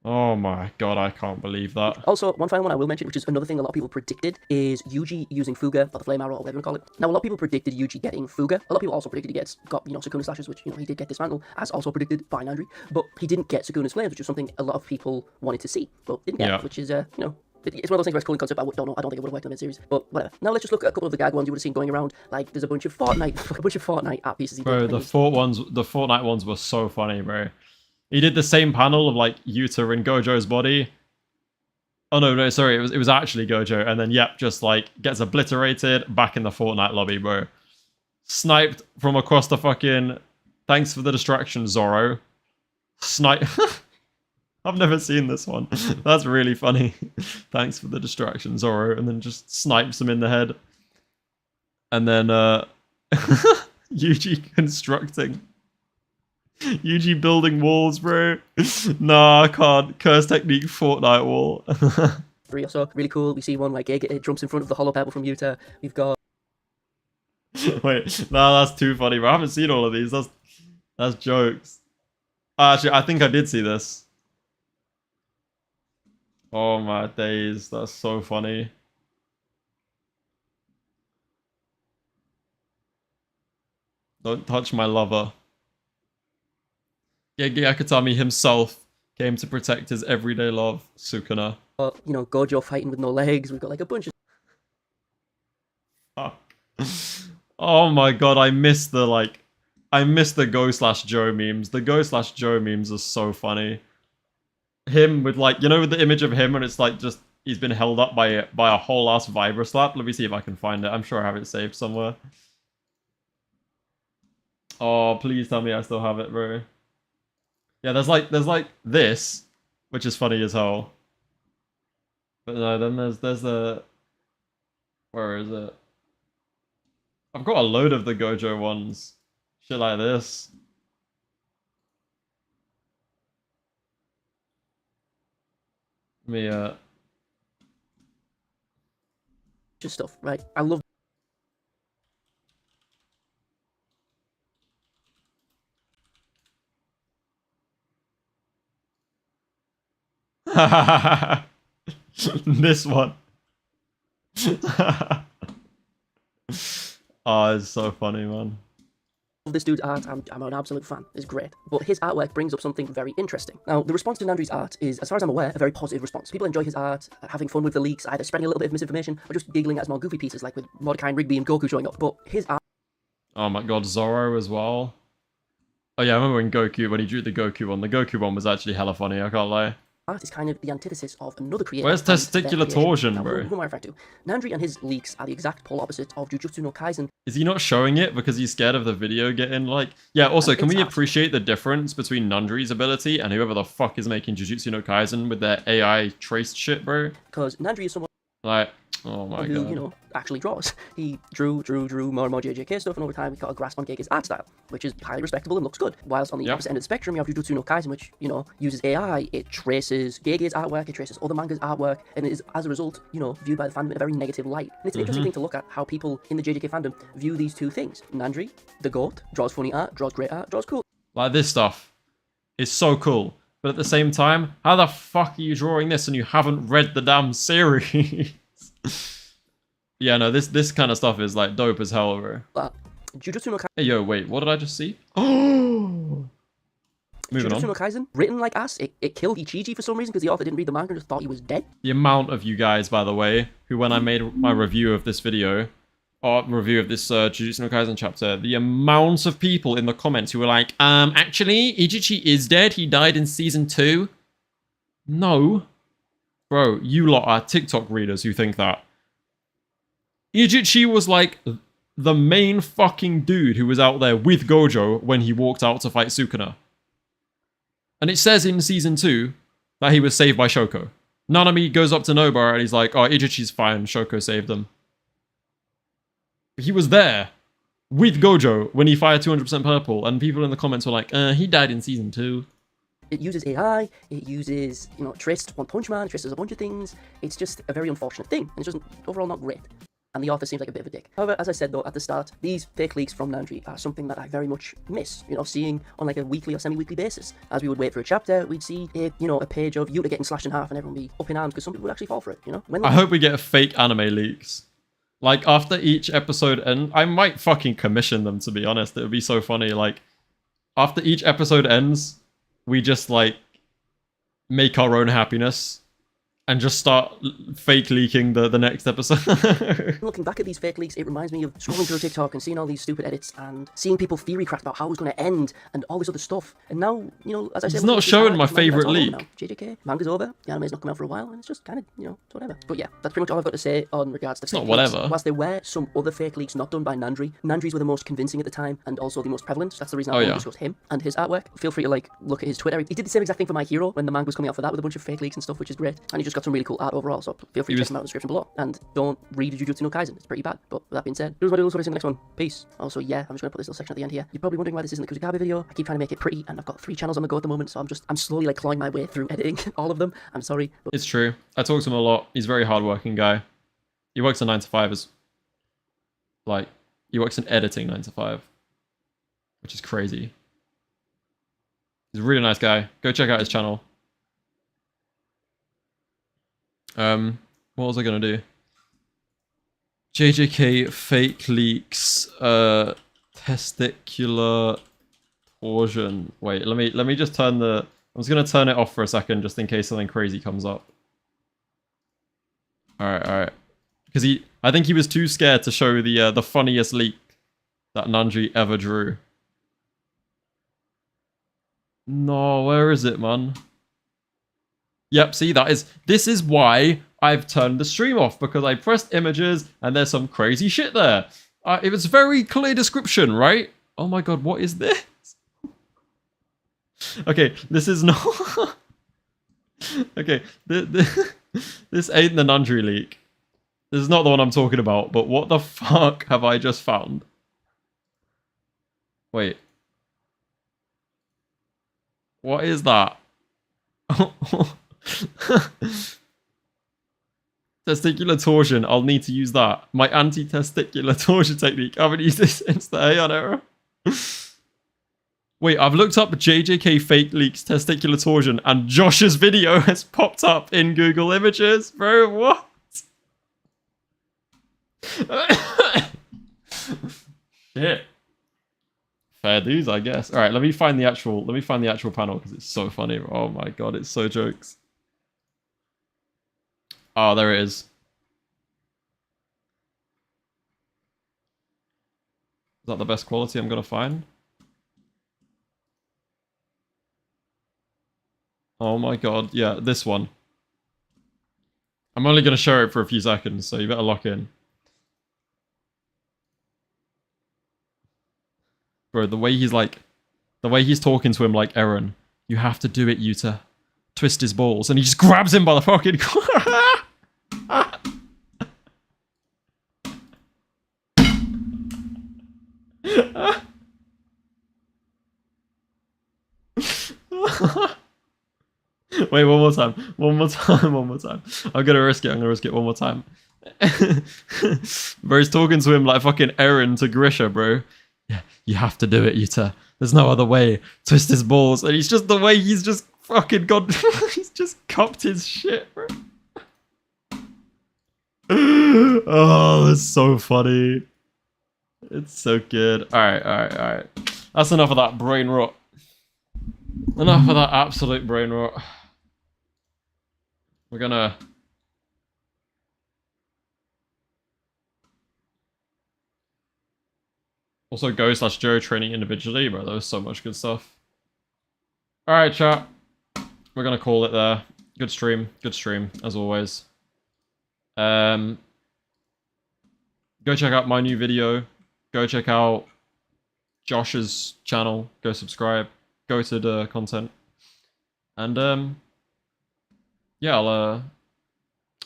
Oh my god, I can't believe that. Also, one final one I will mention, which is another thing a lot of people predicted, is Yuji using Fuga, or the Flame Arrow, or whatever you call it. Now, a lot of people predicted Yuji getting Fuga. A lot of people also predicted he got, you know, Sukuna Slashes, which, you know, he did get dismantled, as also predicted by Nandri. But he didn't get Sukuna's Flames, which is something a lot of people wanted to see, but didn't get, which is, you know... It's one of those things where it's cool in concept, but I don't know. I don't think it would have worked in the mid-series. But whatever. Now let's just look at a couple of the gag ones you would have seen going around. Like, there's a bunch of Fortnite art pieces. Bro, the Fortnite ones were so funny, bro. He did the same panel of, like, Yuta in Gojo's body. Oh, no, sorry. It was actually Gojo. And then, yep, just, like, gets obliterated back in the Fortnite lobby, bro. Sniped from across the fucking... Thanks for the distraction, Zoro. Snipe... I've never seen this one. That's really funny. Thanks for the distraction, Zoro. And then just snipes him in the head. And then, Yuji constructing. Yuji building walls, bro. Nah, I can't. Curse technique Fortnite wall. 3 or so. Really cool. We see one like it jumps in front of the hollow pebble from Yuta. We've got... Wait, nah, that's too funny, bro. I haven't seen all of these. That's jokes. Actually, I think I did see this. Oh my days, that's so funny. Don't touch my lover. Gege Akutami himself came to protect his everyday love, Sukuna. You know, Gojo fighting with no legs. We've got like a bunch of... Fuck. Oh my god, I miss the Go/Joe memes. The Go/Joe memes are so funny. Him with, like, you know, with the image of him and it's like just he's been held up by a whole ass vibra slap. Let me see if I can find it. I'm sure I have it saved somewhere. Oh, please tell me I still have it, bro. Yeah, there's like this, which is funny as hell. But no, then there's the... Where is it? I've got a load of the Gojo ones. Shit like this. Me, just stuff, right? I love... This one. Oh, it's so funny, man. This dude's art, I'm an absolute fan. It's great. But his artwork brings up something very interesting. Now, the response to Nandri's art is, as far as I'm aware, a very positive response. People enjoy his art, having fun with the leaks, either spreading a little bit of misinformation, or just giggling at small goofy pieces, like with Mordecai and Rigby and Goku showing up. But his art... Oh my god, Zoro as well. Oh yeah, I remember when he drew the Goku one. The Goku one was actually hella funny, I can't lie. Art is kind of the antithesis of another creator. Where's testicular torsion, now, bro? Who am I referring to? Nandri and his leaks are the exact polar opposite of Jujutsu no Kaisen. Is he not showing it because he's scared of the video getting, like... Yeah, also, can we appreciate the difference between Nandri's ability and whoever the fuck is making Jujutsu no Kaisen with their AI traced shit, bro? Because Nandri is someone... Like, Oh my who, god. you know, actually draws. He drew more and more JJK stuff, and over time he got a grasp on Gege's art style, which is highly respectable and looks good. Whilst on the opposite end of the spectrum, you have Jujutsu no Kaisen, which, you know, uses AI. It traces Gege's artwork, it traces other manga's artwork, and it is, as a result, you know, viewed by the fandom in a very negative light. And it's an interesting thing to look at how people in the JJK fandom view these two things. Nandri, the GOAT, draws funny art, draws great art, draws cool. Like, this stuff is so cool. But at the same time, how the fuck are you drawing this and you haven't read the damn series? Yeah, no, this kind of stuff is like dope as hell, bro. Jujutsu no Kaisen. Hey, yo, wait, what did I just see? Oh! Moving Jujutsu on. no Kaisen, written like ass, it killed Ichiji for some reason because the author didn't read the manga and just thought he was dead. The amount of you guys, by the way, who when I made my review of this video, or review of this Jujutsu no Kaisen chapter, the amount of people in the comments who were like, actually, Ichichi is dead, he died in season 2. No. Bro, you lot are TikTok readers who think that. Ichichi was like the main fucking dude who was out there with Gojo when he walked out to fight Sukuna. And it says in season 2 that he was saved by Shoko. Nanami goes up to Nobara and he's like, oh, Ichichi's fine, Shoko saved him. He was there with Gojo when he fired 200% purple, and people in the comments were like, he died in season 2. It uses AI, it uses, you know, traced One Punch Man, traces a bunch of things. It's just a very unfortunate thing, and it's just overall not great. And the author seems like a bit of a dick. However, as I said though at the start, these fake leaks from Nandri are something that I very much miss, you know, seeing on like a weekly or semi-weekly basis. As we would wait for a chapter, we'd see a, you know, a page of Yuta getting slashed in half and everyone be up in arms because some people would actually fall for it, you know? I hope we get fake anime leaks. Like, after each episode, and I might fucking commission them, to be honest. It would be so funny. Like, after each episode ends, we just, like, make our own happiness and just start fake leaking the next episode. Looking back at these fake leaks, it reminds me of scrolling through TikTok and seeing all these stupid edits and seeing people theory craft about how it was going to end and all this other stuff. And now, you know, as I said... It's not showing my favourite leak. JJK, manga's over, the anime's not come out for a while, and it's just kind of, you know, it's whatever. But yeah, that's pretty much all I've got to say on regards to It's fake not whatever. leaks. Whilst there were some other fake leaks not done by Nandri, Nandri's were the most convincing at the time and also the most prevalent. That's the reason I only discussed him and his artwork. Feel free to, like, look at his Twitter. He did the same exact thing for My Hero when the manga was coming out for that with a bunch of fake leaks and stuff, which is great. And he just got some really cool art overall. So feel free to check them out in the description below. And don't read Jujutsu no Kaisen, it's pretty bad. But with that being said, here's what I'll do in the next one. Peace. Also, yeah, I'm just going to put this little section at the end here. You're probably wondering why this isn't a Kagurabachi video. I keep trying to make it pretty, and I've got 3 channels on the go at the moment, so I'm slowly like clawing my way through editing all of them. I'm sorry. But It's true. I talk to him a lot. He's a very hardworking guy. He works a 9 to 5 as... Like, he works in editing 9 to 5. Which is crazy. He's a really nice guy. Go check out his channel. What was I gonna do? JJK fake leaks, testicular torsion. Wait, let me just turn the... I'm just gonna turn it off for a second just in case something crazy comes up. Alright. Because I think he was too scared to show the funniest leak that Nandri ever drew. No, where is it, man? Yep, see, this is why I've turned the stream off, because I pressed images and there's some crazy shit there. It was very clear description, right? Oh my god, what is this? Okay, this is not... Okay, this ain't the Nandri leak. This is not the one I'm talking about, but what the fuck have I just found? Wait. What is that? Testicular torsion. I'll need to use that. My anti-testicular torsion technique. I haven't used this since the Aeon era. Wait, I've looked up JJK fake leaks testicular torsion and Josh's video has popped up in Google Images. Bro, what? Shit. Fair dues, I guess. All right, let me find the actual panel because it's so funny. Oh my god, it's so jokes. Oh, there it is. Is that the best quality I'm gonna find? Oh my god, yeah, this one. I'm only gonna show it for a few seconds, so you better lock in. Bro, the way he's talking to him like Eren, you have to do it, Yuta. Twist his balls, and he just grabs him by the fucking... Wait, one more time. One more time. One more time. I'm gonna risk it. I'm gonna risk it one more time. Bro, he's talking to him like fucking Eren to Grisha, bro. Yeah, you have to do it, Yuta. There's no other way. Twist his balls. And he's just the way he's just fucking gone. He's just cupped his shit, bro. Oh, that's so funny. It's so good. Alright. That's enough of that brain rot. Enough of that absolute brain rot. We're gonna... Also go/Joe training individually, bro. That was so much good stuff. Alright, chat. We're gonna call it there. Good stream, as always. Go check out my new video. Go check out Josh's channel. Go subscribe. Go to the content. And yeah, I'll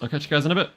catch you guys in a bit.